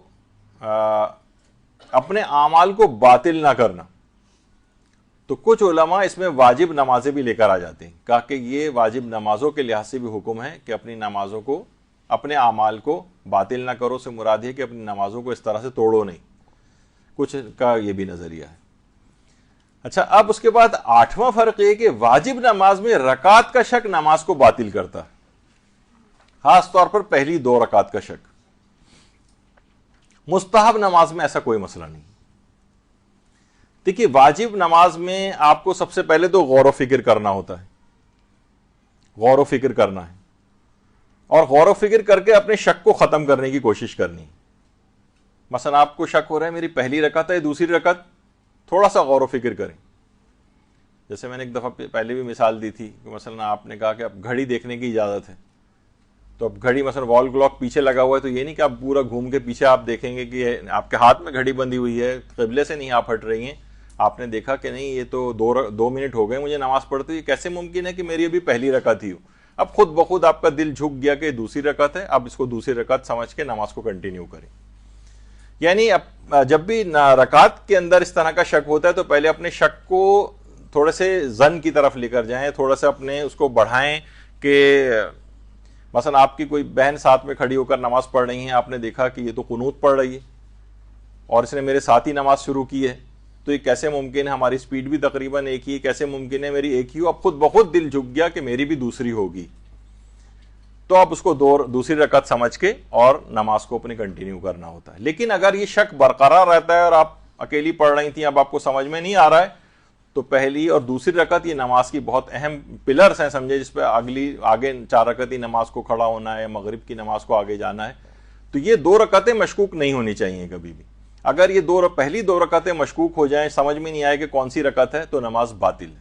اپنے اعمال کو باطل نہ کرنا، تو کچھ علماء اس میں واجب نمازیں بھی لے کر آ جاتے ہیں، کہا کہ یہ واجب نمازوں کے لحاظ سے بھی حکم ہے کہ اپنی نمازوں کو، اپنے اعمال کو باطل نہ کرو، سے مراد ہے کہ اپنی نمازوں کو اس طرح سے توڑو نہیں، کچھ کا یہ بھی نظریہ ہے۔ اچھا، اب اس کے بعد 8واں فرق یہ کہ واجب نماز میں رکعت کا شک نماز کو باطل کرتا ہے، خاص طور پر پہلی 2 رکعت کا شک۔ مستحب نماز میں ایسا کوئی مسئلہ نہیں۔ دیکھیے، واجب نماز میں آپ کو سب سے پہلے تو غور و فکر کرنا ہوتا ہے، غور و فکر کرنا ہے، اور غور و فکر کر کے اپنے شک کو ختم کرنے کی کوشش کرنی ہے۔ مثلا آپ کو شک ہو رہا ہے میری پہلی رکعت ہے دوسری رکعت، تھوڑا سا غور و فکر کریں۔ جیسے میں نے ایک دفعہ پہلے بھی مثال دی تھی کہ مثلا آپ نے کہا کہ اب گھڑی دیکھنے کی اجازت ہے، تو اب گھڑی مثلا وال کلاک پیچھے لگا ہوا ہے، تو یہ نہیں کہ آپ پورا گھوم کے پیچھے آپ دیکھیں گے کہ آپ کے ہاتھ میں گھڑی بندھی ہوئی ہے، قبلے سے نہیں آپ ہٹ رہی ہیں، آپ نے دیکھا کہ نہیں یہ تو 2 منٹ ہو گئے مجھے نماز پڑھتے، یہ کیسے ممکن ہے کہ میری ابھی پہلی رکعت ہی ہو؟ اب خود بخود آپ کا دل جھک گیا کہ دوسری رکعت ہے، اب اس کو دوسری رکعت سمجھ کے نماز کو کنٹینیو کریں۔ یعنی جب بھی رکعت کے اندر اس طرح کا شک ہوتا ہے تو پہلے اپنے شک کو تھوڑے سے ظن کی طرف لے کر جائیں، تھوڑا سا اپنے اس کو بڑھائیں کہ مثلا آپ کی کوئی بہن ساتھ میں کھڑی ہو کر نماز پڑھ رہی ہیں، آپ نے دیکھا کہ یہ تو قنوت پڑھ رہی ہے اور اس نے میرے ساتھ ہی نماز شروع کی ہے، تو یہ کیسے ممکن ہے، ہماری سپیڈ بھی تقریباً ایک ہی، کیسے ممکن ہے میری ایک ہی ہو؟ اب خود بخود دل جھک گیا کہ میری بھی دوسری ہوگی، تو آپ اس کو دوسری رکعت سمجھ کے اور نماز کو اپنے کنٹینیو کرنا ہوتا ہے۔ لیکن اگر یہ شک برقرار رہتا ہے اور آپ اکیلی پڑھ رہی تھیں، اب آپ کو سمجھ میں نہیں آ رہا ہے، تو پہلی اور دوسری رکعت یہ نماز کی بہت اہم پلرز ہیں سمجھے، جس پہ آگے 4 رکعتی نماز کو کھڑا ہونا ہے، مغرب کی نماز کو آگے جانا ہے، تو یہ 2 رکعتیں مشکوک نہیں ہونی چاہیے کبھی بھی۔ اگر یہ پہلی 2 رکعتیں مشکوک ہو جائیں، سمجھ میں نہیں آئے کہ کون سی رکعت ہے، تو نماز باطل ہے۔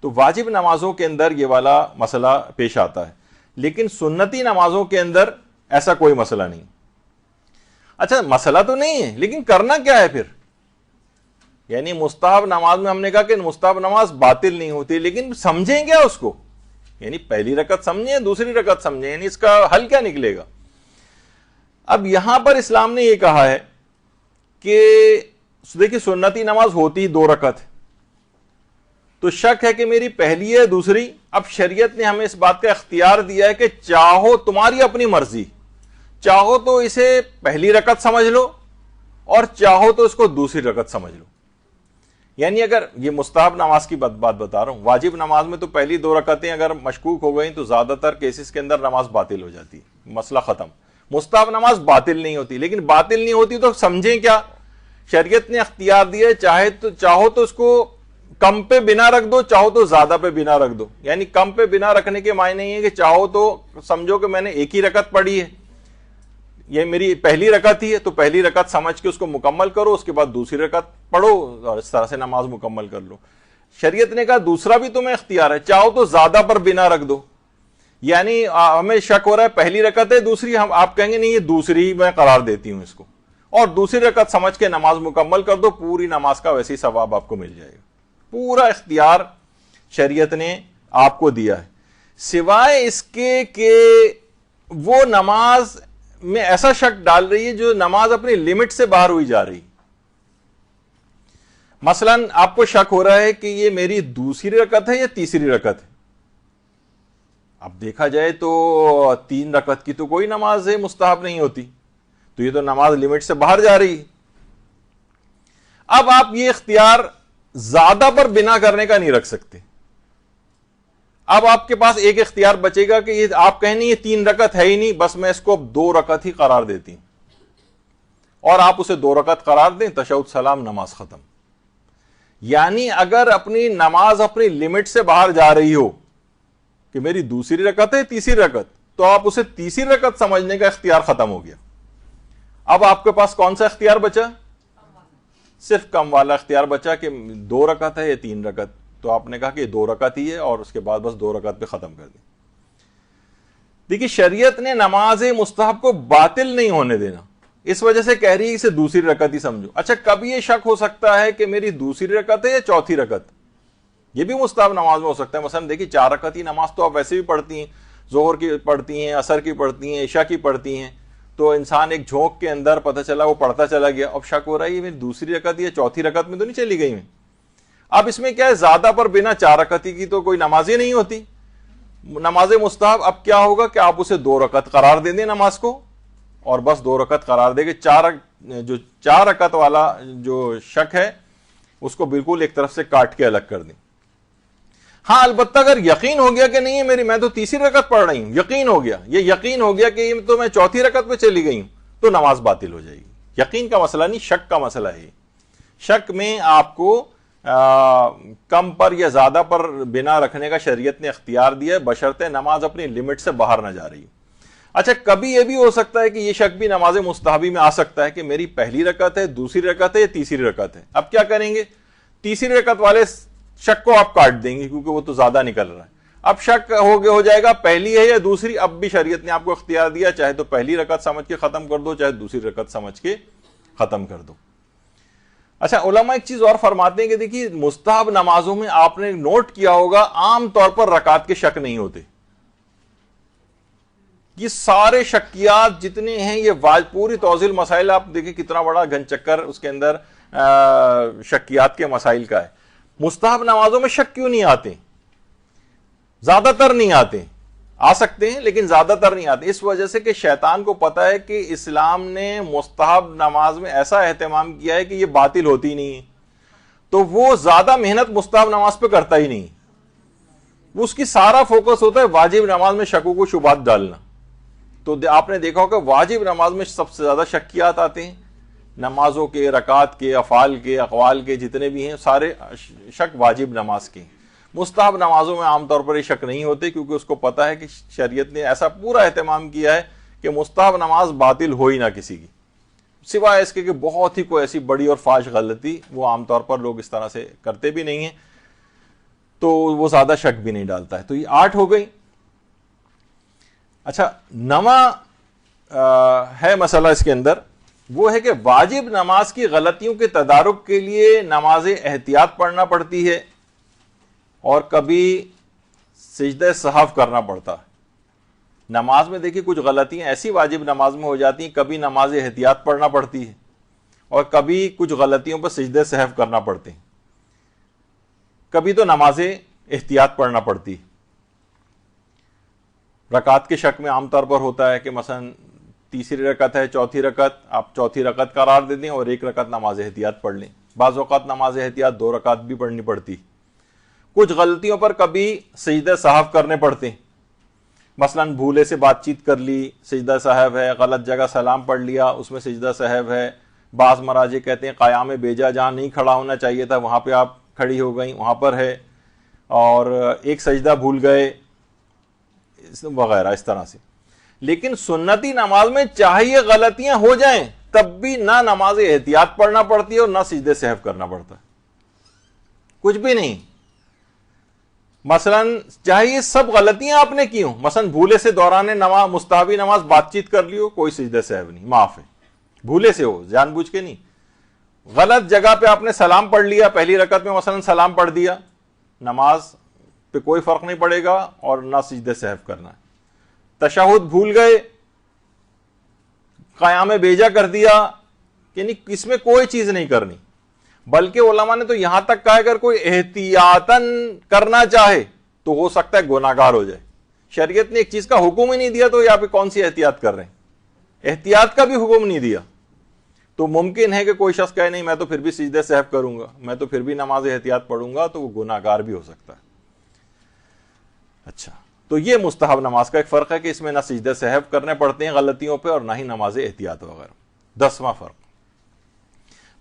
تو واجب نمازوں کے اندر یہ والا مسئلہ پیش آتا ہے، لیکن سنتی نمازوں کے اندر ایسا کوئی مسئلہ نہیں۔ اچھا، مسئلہ تو نہیں ہے، لیکن کرنا کیا ہے پھر؟ یعنی مستحب نماز میں ہم نے کہا کہ مستحب نماز باطل نہیں ہوتی، لیکن سمجھیں کیا اس کو؟ یعنی پہلی رکعت سمجھیں، دوسری رکعت سمجھیں، یعنی اس کا حل کیا نکلے گا؟ اب یہاں پر اسلام نے یہ کہا ہے کہ دیکھیے سنتی نماز ہوتی 2 رکعت، تو شک ہے کہ میری پہلی ہے دوسری، اب شریعت نے ہمیں اس بات کا اختیار دیا ہے کہ چاہو تمہاری اپنی مرضی، چاہو تو اسے پہلی رکعت سمجھ لو اور چاہو تو اس کو دوسری رکعت سمجھ لو۔ یعنی اگر یہ مستحب نماز کی بات بتا رہا ہوں، واجب نماز میں تو پہلی 2 رکعتیں اگر مشکوک ہو گئیں تو زیادہ تر کیسز کے اندر نماز باطل ہو جاتی ہے، مسئلہ ختم۔ مستحب نماز باطل نہیں ہوتی، لیکن باطل نہیں ہوتی تو سمجھیں کیا شریعت نے اختیار دیا ہے، چاہو تو اس کو کم پہ بنا رکھ دو، چاہو تو زیادہ پہ بنا رکھ دو. یعنی کم پہ بنا رکھنے کے معنی یہ ہے کہ چاہو تو سمجھو کہ میں نے ایک ہی رکعت پڑھی ہے، یہ میری پہلی رکعت ہی ہے، تو پہلی رکعت سمجھ کے اس کو مکمل کرو، اس کے بعد دوسری رکعت پڑھو اور اس طرح سے نماز مکمل کر لو. شریعت نے کہا دوسرا بھی تمہیں اختیار ہے، چاہو تو زیادہ پر بنا رکھ دو. یعنی ہمیں شک ہو رہا ہے پہلی رکعت ہے، دوسری آپ کہیں گے نہیں یہ دوسری میں قرار دیتی ہوں اس کو، اور دوسری رکعت سمجھ کے نماز مکمل کر دو، پوری نماز کا ویسے ہی ثواب آپ کو مل جائے گا. پورا اختیار شریعت نے آپ کو دیا ہے، سوائے اس کے کہ وہ نماز میں ایسا شک ڈال رہی ہے جو نماز اپنی لمٹ سے باہر ہوئی جا رہی. مثلا آپ کو شک ہو رہا ہے کہ یہ میری دوسری رکعت ہے یا تیسری رکعت ہے. اب دیکھا جائے تو 3 رکعت کی تو کوئی نماز مستحب نہیں ہوتی، تو یہ تو نماز لمٹ سے باہر جا رہی. اب آپ یہ اختیار زیادہ پر بنا کرنے کا نہیں رکھ سکتے. اب آپ کے پاس ایک اختیار بچے گا کہ یہ آپ کہیں نہیں یہ 3 رکعت ہے ہی نہیں، بس میں اس کو اب 2 رکعت ہی قرار دیتی ہوں، اور آپ اسے 2 رکعت قرار دیں، تشہد سلام، نماز ختم. یعنی اگر اپنی نماز اپنی لمٹ سے باہر جا رہی ہو کہ میری دوسری رکعت ہے تیسری رکعت، تو آپ اسے تیسری رکعت سمجھنے کا اختیار ختم ہو گیا. اب آپ کے پاس کون سا اختیار بچا؟ صرف کم والا اختیار بچا کہ 2 رکعت ہے یا 3 رکعت. تو آپ نے کہا کہ 2 رکعت ہی ہے اور اس کے بعد بس 2 رکعت پہ ختم کر دی. دیکھیے شریعت نے نماز مستحب کو باطل نہیں ہونے دینا، اس وجہ سے کہہ رہی ہے اسے دوسری رکعت ہی سمجھو. اچھا کبھی یہ شک ہو سکتا ہے کہ میری دوسری رکعت ہے یا چوتھی رکعت، یہ بھی مستحب نماز میں ہو سکتا ہے. مثلا دیکھیے 4 رکعت ہی نماز تو آپ ویسے بھی پڑھتی ہیں، ظہر کی پڑھتی ہیں، عصر کی پڑھتی ہیں، عشاء کی پڑھتی ہیں، تو انسان ایک جھونک کے اندر پتہ چلا وہ پڑھتا چلا گیا. اب شک ہو رہا ہے یہ میری دوسری رکعت یا چوتھی رکعت میں تو نہیں چلی گئی میں. اب اس میں کیا ہے، زیادہ پر بنا 4 رکعت کی تو کوئی نماز ہی نہیں ہوتی، نماز مستحب. اب کیا ہوگا کہ آپ اسے 2 رکعت قرار دے دیں نماز کو، اور بس 2 رکعت قرار دے کے 4 رکعت والا جو شک ہے اس کو بالکل ایک طرف سے کاٹ کے الگ کر دیں. ہاں البتہ اگر یقین ہو گیا کہ نہیں ہے میں تو تیسری رکعت پڑھ رہی ہوں، یقین ہو گیا کہ یہ تو میں چوتھی رکعت پہ چلی گئی ہوں، تو نماز باطل ہو جائے گی. یقین کا مسئلہ نہیں، شک کا مسئلہ ہے. شک میں آپ کو کم پر یا زیادہ پر بنا رکھنے کا شریعت نے اختیار دیا ہے، بشرطے نماز اپنی لمٹ سے باہر نہ جا رہی. اچھا کبھی یہ بھی ہو سکتا ہے کہ یہ شک بھی نماز مستحبی میں آ سکتا ہے کہ میری پہلی رکعت ہے، دوسری رکعت ہے یا تیسری رکعت ہے. اب کیا کریں گے، تیسری رکعت والے شک کو آپ کاٹ دیں گے کیونکہ وہ تو زیادہ نکل رہا ہے. اب شک ہو جائے گا پہلی ہے یا دوسری. اب بھی شریعت نے آپ کو اختیار دیا، چاہے تو پہلی رکعت سمجھ کے ختم کر دو، چاہے دوسری رکعت سمجھ کے ختم کر دو. اچھا علماء ایک چیز اور فرماتے ہیں کہ دیکھیے مستحب نمازوں میں آپ نے نوٹ کیا ہوگا عام طور پر رکعت کے شک نہیں ہوتے. یہ سارے شکیات جتنے ہیں یہ پوری توضیح مسائل آپ دیکھیں کتنا بڑا گھن چکر اس کے اندر شکیات کے مسائل کا ہے. مستحب نمازوں میں شک کیوں نہیں آتے؟ زیادہ تر نہیں آتے، آ سکتے ہیں لیکن زیادہ تر نہیں آتے. اس وجہ سے کہ شیطان کو پتا ہے کہ اسلام نے مستحب نماز میں ایسا اہتمام کیا ہے کہ یہ باطل ہوتی نہیں ہے، تو وہ زیادہ محنت مستحب نماز پہ کرتا ہی نہیں. وہ اس کی سارا فوکس ہوتا ہے واجب نماز میں شکوک و شبہات ڈالنا. تو آپ نے دیکھا ہوگا واجب نماز میں سب سے زیادہ شکیات آتے ہیں. نمازوں کے، رکعات کے، افعال کے، اقوال کے جتنے بھی ہیں سارے شک واجب نماز کے. مستحب نمازوں میں عام طور پر یہ شک نہیں ہوتے کیونکہ اس کو پتا ہے کہ شریعت نے ایسا پورا اہتمام کیا ہے کہ مستحب نماز باطل ہو ہی نہ کسی کی، سوائے اس کے کہ بہت ہی کوئی ایسی بڑی اور فاش غلطی وہ عام طور پر لوگ اس طرح سے کرتے بھی نہیں ہیں، تو وہ زیادہ شک بھی نہیں ڈالتا ہے. تو یہ 8 ہو گئی. اچھا 9 ہے مسئلہ اس کے اندر، وہ ہے کہ واجب نماز کی غلطیوں کے تدارک کے لیے نماز احتیاط پڑھنا پڑتی ہے اور کبھی سجدہ سہو کرنا پڑتا ہے. نماز میں دیکھیے کچھ غلطیاں ایسی واجب نماز میں ہو جاتی ہیں، کبھی نماز احتیاط پڑھنا پڑتی ہے اور کبھی کچھ غلطیوں پر سجدہ سہو کرنا پڑتے ہیں، کبھی تو نماز احتیاط پڑھنا پڑتی ہے. رکعت کے شک میں عام طور پر ہوتا ہے کہ مثلا تیسری رکعت ہے، چوتھی رکعت، آپ چوتھی رکعت قرار دے دیں اور 1 رکعت نماز احتیاط پڑھ لیں. بعض اوقات نماز احتیاط 2 رکعت بھی پڑھنی پڑتی. کچھ غلطیوں پر کبھی سجدہ سہو کرنے پڑتے ہیں، مثلا بھولے سے بات چیت کر لی، سجدہ سہو ہے. غلط جگہ سلام پڑھ لیا، اس میں سجدہ سہو ہے. بعض مراجع کہتے ہیں قیام بیجا جہاں نہیں کھڑا ہونا چاہیے تھا وہاں پہ آپ کھڑی ہو گئیں، وہاں پر ہے، اور ایک سجدہ بھول گئے وغیرہ اس طرح سے. لیکن سنتی نماز میں چاہیے غلطیاں ہو جائیں تب بھی نہ نماز احتیاط پڑھنا پڑتی ہے اور نہ سجدے سہو کرنا پڑتا ہے، کچھ بھی نہیں. مثلا چاہیے سب غلطیاں آپ نے کی ہوں، مثلا بھولے سے دوران نماز مستحبی نماز بات چیت کر لی ہو، کوئی سجدہ سہو نہیں، معاف ہے، بھولے سے ہو، جان بوجھ کے نہیں. غلط جگہ پہ آپ نے سلام پڑھ لیا، پہلی رکعت میں مثلا سلام پڑھ دیا، نماز پہ کوئی فرق نہیں پڑے گا اور نہ سجدہ سہو کرنا ہے. تشہد بھول گئے، قیام بیجا کر دیا، یعنی اس میں کوئی چیز نہیں کرنی. بلکہ علماء نے تو یہاں تک کہا اگر کوئی احتیاطاً کرنا چاہے تو ہو سکتا ہے گناہگار ہو جائے. شریعت نے ایک چیز کا حکم ہی نہیں دیا تو یہاں پہ کون سی احتیاط کر رہے ہیں؟ احتیاط کا بھی حکم نہیں دیا تو ممکن ہے کہ کوئی شخص کہے نہیں میں تو پھر بھی سجدہ سہو کروں گا، میں تو پھر بھی نماز احتیاط پڑھوں گا، تو وہ گناہگار بھی ہو سکتا ہے. اچھا، تو یہ مستحب نماز کا ایک فرق ہے کہ اس میں نہ سجدہ سہو کرنے پڑتے ہیں غلطیوں پہ اور نہ ہی نماز احتیاط وغیرہ. 10واں فرق،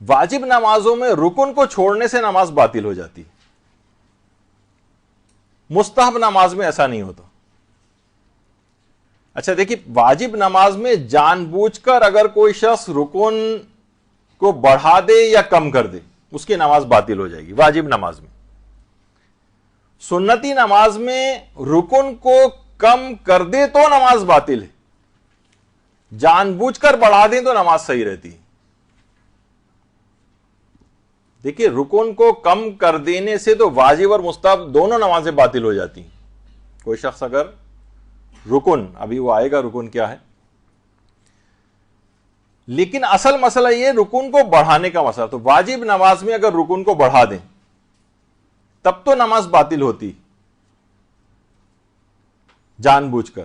واجب نمازوں میں رکن کو چھوڑنے سے نماز باطل ہو جاتی ہے، مستحب نماز میں ایسا نہیں ہوتا. اچھا دیکھیے، واجب نماز میں جان بوجھ کر اگر کوئی شخص رکن کو بڑھا دے یا کم کر دے اس کی نماز باطل ہو جائے گی واجب نماز میں. سنتی نماز میں رکن کو کم کر دے تو نماز باطل ہے، جان بوجھ کر بڑھا دیں تو نماز صحیح رہتی ہے. دیکھیے، رکن کو کم کر دینے سے تو واجب اور مستحب دونوں نمازیں باطل ہو جاتی ہیں. کوئی شخص اگر رکن، ابھی وہ آئے گا رکن کیا ہے، لیکن اصل مسئلہ یہ رکن کو بڑھانے کا مسئلہ. تو واجب نماز میں اگر رکن کو بڑھا دیں تب تو نماز باطل ہوتی جان بوجھ کر،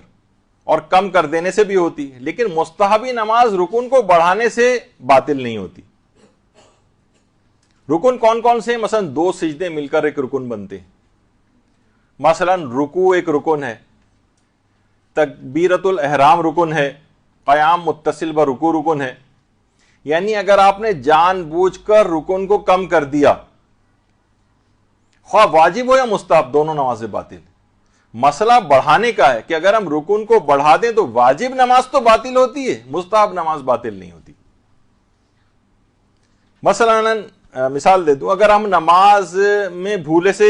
اور کم کر دینے سے بھی ہوتی. لیکن مستحبی نماز رکن کو بڑھانے سے باطل نہیں ہوتی. رکن کون کون سے ہیں؟ مثلا 2 سجدے مل کر ایک رکن بنتے ہیں. مثلا رکوع ایک رکن ہے، تکبیرۃ الاحرام رکن ہے، قیام متصل برکوع رکن ہے. یعنی اگر آپ نے جان بوجھ کر رکن کو کم کر دیا، خواہ واجب ہو یا مستحب، دونوں نمازیں باطل. مسئلہ بڑھانے کا ہے کہ اگر ہم رکن کو بڑھا دیں تو واجب نماز تو باطل ہوتی ہے، مستحب نماز باطل نہیں ہوتی. مثلا مثال دے دوں، اگر ہم نماز میں بھولے سے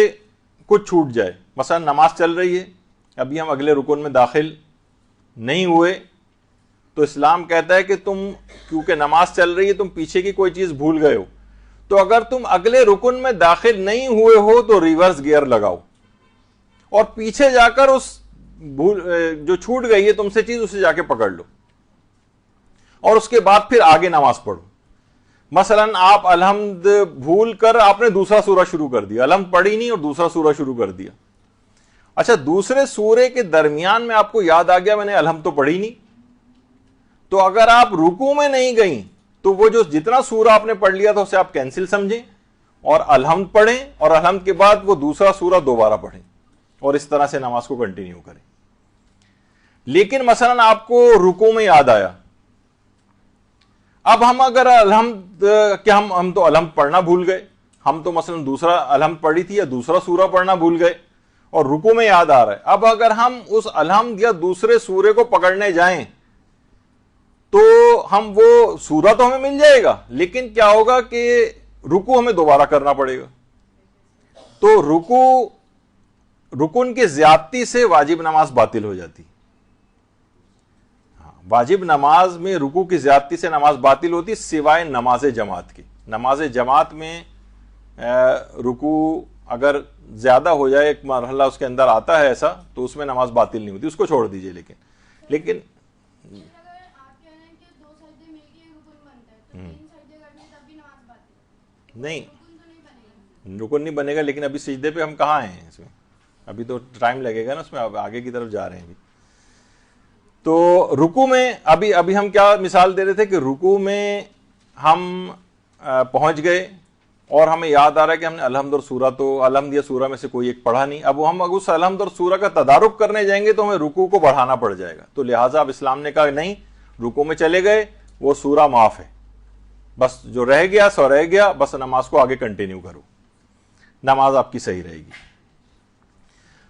کچھ چھوٹ جائے، مثلا نماز چل رہی ہے، ابھی ہم اگلے رکن میں داخل نہیں ہوئے، تو اسلام کہتا ہے کہ تم کیونکہ نماز چل رہی ہے تم پیچھے کی کوئی چیز بھول گئے ہو، تو اگر تم اگلے رکن میں داخل نہیں ہوئے ہو تو ریورس گیئر لگاؤ اور پیچھے جا کر اس جو چھوٹ گئی ہے تم سے چیز اسے جا کے پکڑ لو اور اس کے بعد پھر آگے نماز پڑھو. مثلا آپ الحمد بھول کر آپ نے دوسرا سورہ شروع کر دیا، الحمد پڑھی نہیں اور دوسرا سورہ شروع کر دیا. اچھا، دوسرے سورے کے درمیان میں آپ کو یاد آ گیا میں نے الحمد تو پڑھی نہیں، تو اگر آپ رکوع میں نہیں گئیں تو وہ جو جتنا سورہ آپ نے پڑھ لیا تھا اسے آپ کینسل سمجھیں اور الحمد پڑھیں، اور الحمد کے بعد وہ دوسرا سورہ دوبارہ پڑھیں اور اس طرح سے نماز کو کنٹینیو کریں. لیکن مثلا آپ کو رکوع میں یاد آیا، اب ہم اگر الحمد کہ ہم تو الحمد پڑھنا بھول گئے، ہم تو مثلا دوسرا الحمد پڑھی تھی یا دوسرا سورہ پڑھنا بھول گئے اور رکوع میں یاد آ رہا ہے، اب اگر ہم اس الحمد یا دوسرے سورے کو پکڑنے جائیں تو ہم وہ سورہ تو ہمیں مل جائے گا، لیکن کیا ہوگا کہ رکوع ہمیں دوبارہ کرنا پڑے گا. تو رکن کی زیادتی سے واجب نماز باطل ہو جاتی. واجب نماز میں رکوع کی زیادتی سے نماز باطل ہوتی سوائے نماز جماعت کی. نماز جماعت میں رکوع اگر زیادہ ہو جائے، ایک مرحلہ اس کے اندر آتا ہے ایسا، تو اس میں نماز باطل نہیں ہوتی، اس کو چھوڑ دیجئے. لیکن نہیں، رکن نہیں بنے گا. لیکن ابھی سجدے پہ ہم کہاں ہیں، اس میں ابھی تو ٹائم لگے گا نا، اس میں آگے کی طرف جا رہے ہیں ابھی. تو رکوع میں ابھی ہم کیا مثال دے رہے تھے کہ رکوع میں ہم پہنچ گئے اور ہمیں یاد آ رہا ہے کہ ہم نے الحمد اور سورہ، تو الحمد یا سورہ میں سے کوئی ایک پڑھا نہیں. اب ہم اس الحمد اور سورہ کا تدارک کرنے جائیں گے تو ہمیں رکوع کو بڑھانا پڑ جائے گا. تو لہٰذا اب اسلام نے کہا نہیں، رکوع میں چلے گئے وہ سورہ معاف ہے، بس جو رہ گیا سو رہ گیا، بس نماز کو آگے کنٹینیو کرو، نماز آپ کی صحیح رہے گی۔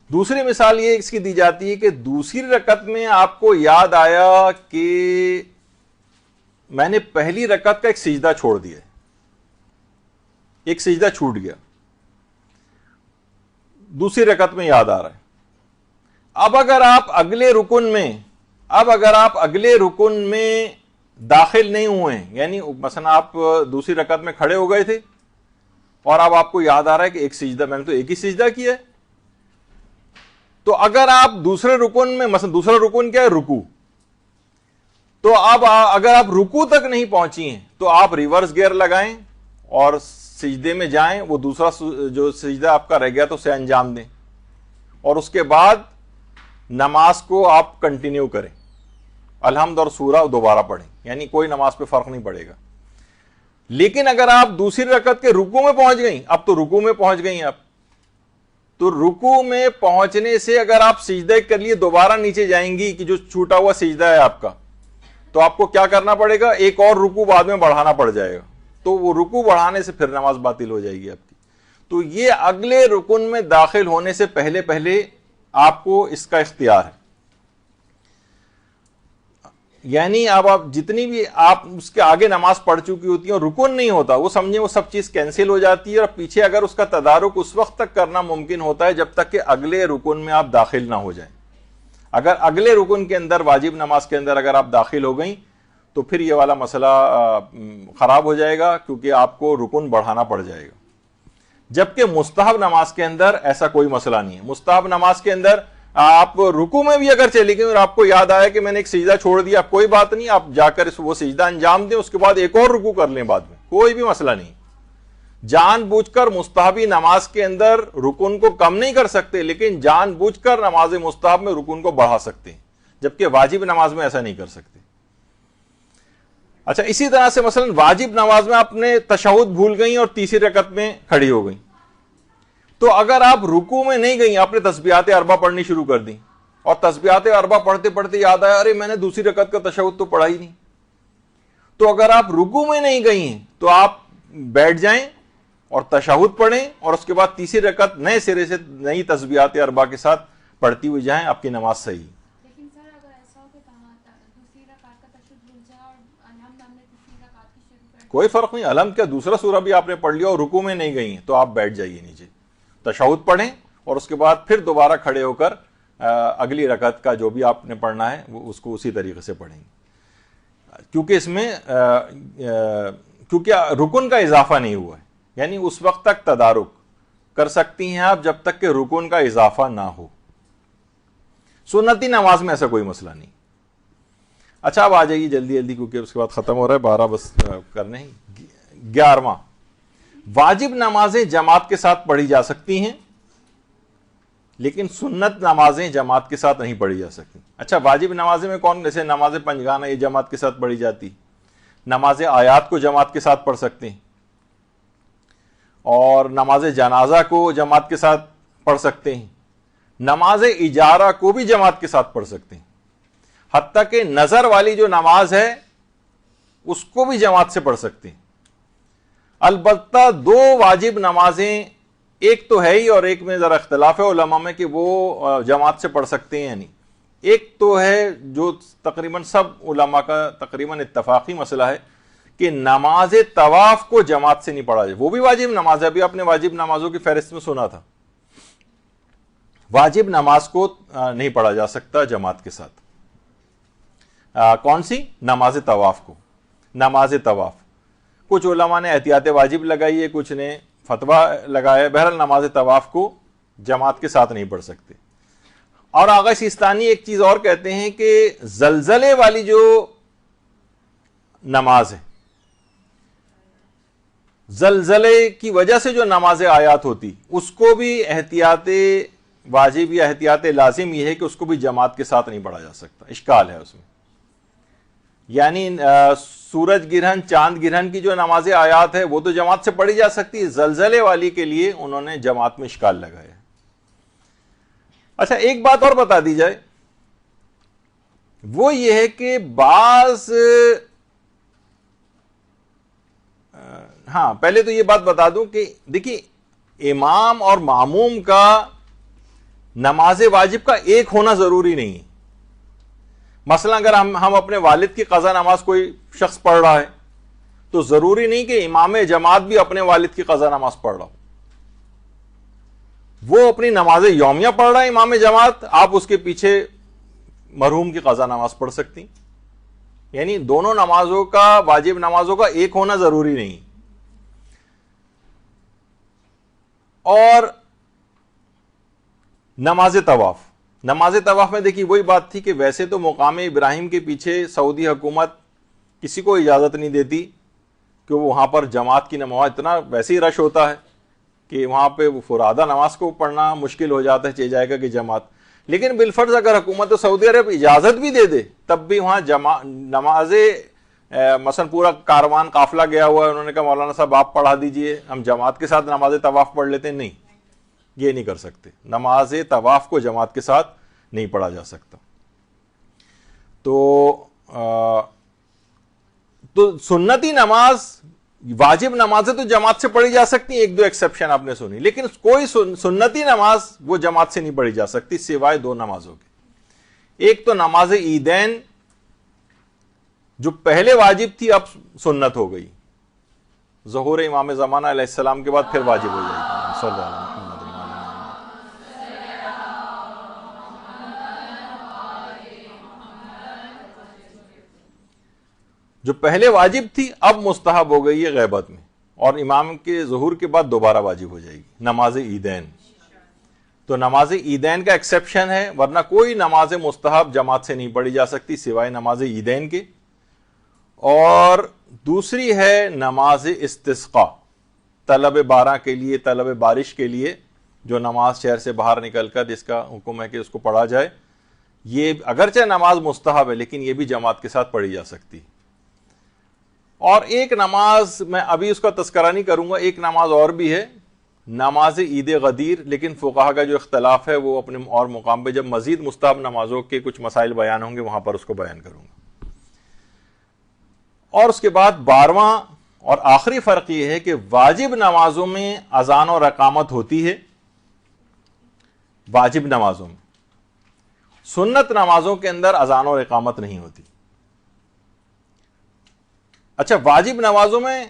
دوسری مثال یہ اس کی دی جاتی ہے کہ دوسری رکعت میں آپ کو یاد آیا کہ میں نے پہلی رکعت کا ایک سجدہ چھوڑ دیا، ایک سجدہ چھوٹ گیا، دوسری رکعت میں یاد آ رہا ہے۔ اب اگر آپ اگلے رکن میں داخل نہیں ہوئے ہیں، یعنی مثلا آپ دوسری رکعت میں کھڑے ہو گئے تھے اور اب آپ کو یاد آ رہا ہے کہ ایک سجدہ، میں نے تو ایک ہی سجدہ کیا ہے، تو اگر آپ دوسرے رکن میں، مثلا دوسرا رکن کیا ہے؟ رکوع، تو اب اگر آپ رکوع تک نہیں پہنچی ہیں تو آپ ریورس گیئر لگائیں اور سجدے میں جائیں، وہ دوسرا جو سجدہ آپ کا رہ گیا تو اسے انجام دیں، اور اس کے بعد نماز کو آپ کنٹینیو کریں، الحمد اور سورہ دوبارہ پڑھیں، یعنی کوئی نماز پہ فرق نہیں پڑے گا۔ لیکن اگر آپ دوسری رکعت کے رکوع میں پہنچ گئیں، اب تو رکوع میں پہنچ گئیں آپ، تو رکوع میں پہنچنے سے اگر آپ سجدہ کر لیے دوبارہ نیچے جائیں گی کہ جو چھوٹا ہوا سجدہ ہے آپ کا، تو آپ کو کیا کرنا پڑے گا؟ ایک اور رکوع بعد میں بڑھانا پڑ جائے گا، تو وہ رکوع بڑھانے سے پھر نماز باطل ہو جائے گی آپ کی۔ تو یہ اگلے رکن میں داخل ہونے سے پہلے پہلے آپ کو اس کا اختیار ہے، یعنی اب آپ جتنی بھی آپ اس کے آگے نماز پڑھ چکی ہوتی ہیں اور رکن نہیں ہوتا، وہ سمجھیں وہ سب چیز کینسل ہو جاتی ہے، اور پیچھے اگر اس کا تدارک اس وقت تک کرنا ممکن ہوتا ہے جب تک کہ اگلے رکن میں آپ داخل نہ ہو جائیں۔ اگر اگلے رکن کے اندر، واجب نماز کے اندر اگر آپ داخل ہو گئیں تو پھر یہ والا مسئلہ خراب ہو جائے گا، کیونکہ آپ کو رکن بڑھانا پڑ جائے گا۔ جبکہ مستحب نماز کے اندر ایسا کوئی مسئلہ نہیں ہے۔ مستحب نماز کے اندر آپ رکوع میں بھی اگر چلی گئیں اور آپ کو یاد آیا کہ میں نے ایک سجدہ چھوڑ دیا، کوئی بات نہیں، آپ جا کر وہ سجدہ انجام دیں، اس کے بعد ایک اور رکوع کر لیں بعد میں، کوئی بھی مسئلہ نہیں۔ جان بوجھ کر مستحبی نماز کے اندر رکن کو کم نہیں کر سکتے، لیکن جان بوجھ کر نماز مستحب میں رکن کو بڑھا سکتے ہیں، جبکہ واجب نماز میں ایسا نہیں کر سکتے۔ اچھا، اسی طرح سے مثلا واجب نماز میں آپ نے تشہد بھول گئیں اور تیسری رکعت میں کھڑی ہو گئیں، تو اگر آپ رکوع میں نہیں گئیں، آپ نے تسبیحات اربع پڑھنی شروع کر دی اور تسبیحات اربع پڑھتے پڑھتے یاد آیا ارے میں نے دوسری رکعت کا تشہد تو پڑھا ہی نہیں، تو اگر آپ رکوع میں نہیں گئی ہیں تو آپ بیٹھ جائیں اور تشہد پڑھیں، اور اس کے بعد تیسری رکعت نئے سرے سے نئی تسبیحات اربع کے ساتھ پڑھتی ہوئی جائیں، آپ کی نماز صحیح۔ لیکن سر اگر ایسا ہو کہ دوسری رکعت کا تشہد بھول جائے اور الحمد ہم نے تیسری رکعت کی شروع کر، کوئی فرق نہیں، الحمد کیا دوسرا سورہ بھی آپ نے پڑھ لیا اور رکوع میں نہیں گئی ہیں تو آپ بیٹھ جائیے نیچے، تشہد پڑھیں اور اس کے بعد پھر دوبارہ کھڑے ہو کر اگلی رکعت کا جو بھی آپ نے پڑھنا ہے وہ اس کو اسی طریقے سے پڑھیں گے، کیونکہ اس میں کیونکہ رکن کا اضافہ نہیں ہوا ہے، یعنی اس وقت تک تدارک کر سکتی ہیں آپ جب تک کہ رکن کا اضافہ نہ ہو۔ سنتی نماز میں ایسا کوئی مسئلہ نہیں۔ اچھا، اب آ جائیے جلدی جلدی کیونکہ اس کے بعد ختم ہو رہا ہے، 12 بس کرنے ہیں۔ 11واں، واجب نمازیں جماعت کے ساتھ پڑھی جا سکتی ہیں لیکن سنت نمازیں جماعت کے ساتھ نہیں پڑھی جا سکتی۔ اچھا، واجب نمازیں میں کون؟ جیسے نماز پنجگانہ یہ جماعت کے ساتھ پڑھی جاتی، نماز آیات کو جماعت کے ساتھ پڑھ سکتے ہیں، اور نماز جنازہ کو جماعت کے ساتھ پڑھ سکتے ہیں، نماز اجارہ کو بھی جماعت کے ساتھ پڑھ سکتے ہیں، حتیٰ کہ نظر والی جو نماز ہے اس کو بھی جماعت سے پڑھ سکتے ہیں۔ البتہ 2 واجب نمازیں، ایک تو ہے ہی اور ایک میں ذرا اختلاف ہے علماء میں کہ وہ جماعت سے پڑھ سکتے ہیں یا نہیں۔ ایک تو ہے جو تقریباً سب علماء کا تقریباً اتفاقی مسئلہ ہے کہ نماز طواف کو جماعت سے نہیں پڑھا جائے، وہ بھی واجب نماز ہے، ابھی آپ نے واجب نمازوں کی فہرست میں سنا تھا، واجب نماز کو نہیں پڑھا جا سکتا جماعت کے ساتھ۔ کون سی؟ نماز طواف کو۔ نماز طواف کچھ علماء نے احتیاط واجب لگائی ہے، کچھ نے فتویٰ لگایا، بہرحال نماز طواف کو جماعت کے ساتھ نہیں پڑھ سکتے۔ اور آغا سیستانی ایک چیز اور کہتے ہیں کہ زلزلے والی جو نماز ہے، زلزلے کی وجہ سے جو نماز آیات ہوتی، اس کو بھی احتیاط واجب یا احتیاط لازم یہ ہے کہ اس کو بھی جماعت کے ساتھ نہیں پڑھا جا سکتا، اشکال ہے اس میں۔ یعنی سورج گرہن، چاند گرہن کی جو نماز آیات ہے وہ تو جماعت سے پڑھی جا سکتی ہے، زلزلے والی کے لیے انہوں نے جماعت میں اشکال لگایا۔ اچھا، ایک بات اور بتا دی جائے، وہ یہ ہے کہ بعض ہاں پہلے تو یہ بات بتا دوں کہ دیکھیے امام اور معموم کا نماز واجب کا ایک ہونا ضروری نہیں ہے. مثلا اگر ہم اپنے والد کی قضا نماز کوئی شخص پڑھ رہا ہے تو ضروری نہیں کہ امام جماعت بھی اپنے والد کی قضا نماز پڑھ رہا ہو. وہ اپنی نماز یومیہ پڑھ رہا ہے امام جماعت, آپ اس کے پیچھے مرحوم کی قضا نماز پڑھ سکتی. یعنی دونوں نمازوں کا, واجب نمازوں کا ایک ہونا ضروری نہیں. اور نماز طواف میں دیکھیے وہی بات تھی کہ ویسے تو مقام ابراہیم کے پیچھے سعودی حکومت کسی کو اجازت نہیں دیتی کہ وہاں پر جماعت کی نماز, اتنا ویسے ہی رش ہوتا ہے کہ وہاں پہ فرادہ نماز کو پڑھنا مشکل ہو جاتا ہے, چاہے جائے گا کہ جماعت. لیکن بالفرض اگر حکومت سعودی عرب اجازت بھی دے دے تب بھی وہاں نمازیں, مثلا پورا کاروان قافلہ گیا ہوا ہے, انہوں نے کہا مولانا صاحب آپ پڑھا دیجئے, ہم جماعت کے ساتھ نماز طواف پڑھ لیتے ہیں, نہیں, یہ نہیں کر سکتے. نماز طواف کو جماعت کے ساتھ نہیں پڑھا جا سکتا. تو سنتی نماز, واجب نمازیں تو جماعت سے پڑھی جا سکتی ہیں, ایک دو ایکسیپشن آپ نے سنی, لیکن کوئی سنتی نماز وہ جماعت سے نہیں پڑھی جا سکتی سوائے دو نمازوں کے. ایک تو نماز عیدین جو پہلے واجب تھی اب سنت ہو گئی, ظہور امام زمانہ علیہ السلام کے بعد پھر واجب ہو جائے گی. صلی اللہ علیہ وسلم. جو پہلے واجب تھی اب مستحب ہو گئی ہے غیبت میں, اور امام کے ظہور کے بعد دوبارہ واجب ہو جائے گی, نماز عیدین. تو نماز عیدین کا ایکسیپشن ہے, ورنہ کوئی نماز مستحب جماعت سے نہیں پڑھی جا سکتی سوائے نماز عیدین کے. اور دوسری ہے نماز استسقاء, طلب بارہ کے لیے, طلب بارش کے لیے جو نماز شہر سے باہر نکل کر جس کا حکم ہے کہ اس کو پڑھا جائے. یہ اگرچہ نماز مستحب ہے لیکن یہ بھی جماعت کے ساتھ پڑھی جا سکتی. اور ایک نماز میں ابھی اس کا تذکرہ نہیں کروں گا, ایک نماز اور بھی ہے, نماز عید غدیر, لیکن فقہا کا جو اختلاف ہے وہ اپنے اور مقام پہ جب مزید مستحب نمازوں کے کچھ مسائل بیان ہوں گے وہاں پر اس کو بیان کروں گا. اور اس کے بعد 12واں اور آخری فرق یہ ہے کہ واجب نمازوں میں اذان اور اقامت ہوتی ہے, واجب نمازوں میں. سنت نمازوں کے اندر اذان اور اقامت نہیں ہوتی. اچھا, واجب نمازوں میں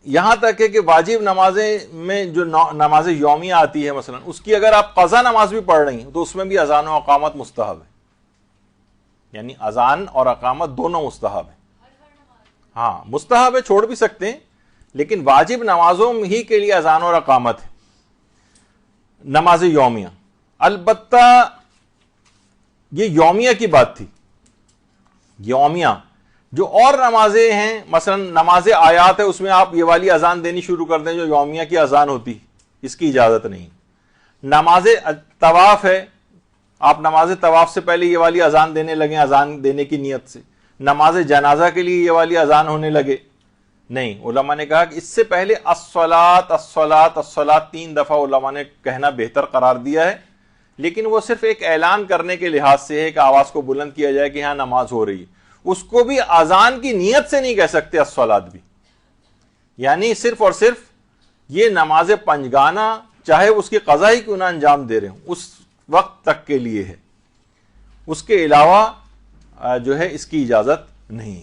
یہاں تک ہے کہ واجب نمازیں میں جو نماز یومیہ آتی ہے مثلا, اس کی اگر آپ قضا نماز بھی پڑھ رہی ہیں تو اس میں بھی اذان و اقامت مستحب ہے. یعنی اذان اور اقامت دونوں مستحب ہیں. ہاں مستحب ہے, چھوڑ بھی سکتے ہیں, لیکن واجب نمازوں ہی کے لیے اذان اور اقامت ہے. نماز یومیہ, البتہ یہ یومیہ کی بات تھی. یومیہ جو اور نمازیں ہیں, مثلا نماز آیات ہے, اس میں آپ یہ والی اذان دینی شروع کر دیں جو یومیہ کی اذان ہوتی, اس کی اجازت نہیں. نماز طواف ہے, آپ نماز طواف سے پہلے یہ والی اذان دینے لگیں اذان دینے کی نیت سے. نماز جنازہ کے لیے یہ والی اذان ہونے لگے, نہیں. علماء نے کہا کہ اس سے پہلے الصلاۃ الصلاۃ الصلاۃ 3 دفعہ علماء نے کہنا بہتر قرار دیا ہے, لیکن وہ صرف ایک اعلان کرنے کے لحاظ سے ہے کہ آواز کو بلند کیا جائے کہ ہاں نماز ہو رہی ہے. اس کو بھی اذان کی نیت سے نہیں کہہ سکتے الصلاۃ بھی. یعنی صرف اور صرف یہ نماز پنجگانہ چاہے اس کی قضا ہی کیوں نہ انجام دے رہے ہوں اس وقت تک کے لیے ہے, اس کے علاوہ جو ہے اس کی اجازت نہیں.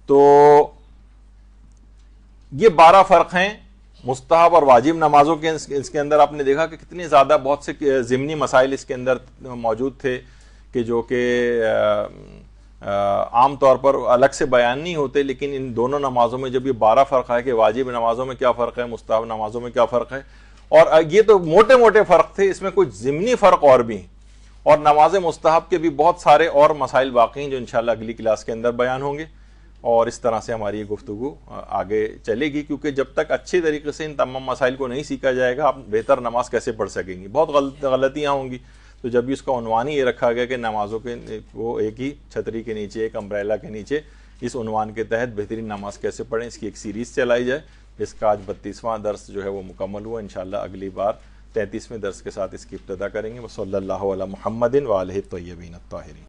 تو یہ 12 فرق ہیں مستحب اور واجب نمازوں کے. اس کے اندر آپ نے دیکھا کہ کتنے زیادہ بہت سے ضمنی مسائل اس کے اندر موجود تھے کہ جو کہ عام طور پر الگ سے بیان نہیں ہوتے, لیکن ان دونوں نمازوں میں جب یہ 12 فرق ہے کہ واجب نمازوں میں کیا فرق ہے, مستحب نمازوں میں کیا فرق ہے, اور یہ تو موٹے موٹے فرق تھے, اس میں کچھ ضمنی فرق اور بھی ہیں, اور نماز مستحب کے بھی بہت سارے اور مسائل باقی ہیں جو انشاءاللہ اگلی کلاس کے اندر بیان ہوں گے. اور اس طرح سے ہماری یہ گفتگو آگے چلے گی, کیونکہ جب تک اچھے طریقے سے ان تمام مسائل کو نہیں سیکھا جائے گا آپ بہتر نماز کیسے پڑھ سکیں گے, بہت غلطیاں ہوں گی. تو جب بھی اس کا عنوان ہی یہ رکھا گیا کہ نمازوں کے وہ ایک ہی چھتری کے نیچے, ایک امبریلا کے نیچے, اس عنوان کے تحت بہترین نماز کیسے پڑھیں, اس کی ایک سیریز چلائی جائے. اس کا آج 32واں درس جو ہے وہ مکمل ہوا. انشاءاللہ اگلی بار 33ویں درس کے ساتھ اس کی ابتدا کریں گے. صلی اللہ علی محمد و آلہ الطیبین الطاہرین.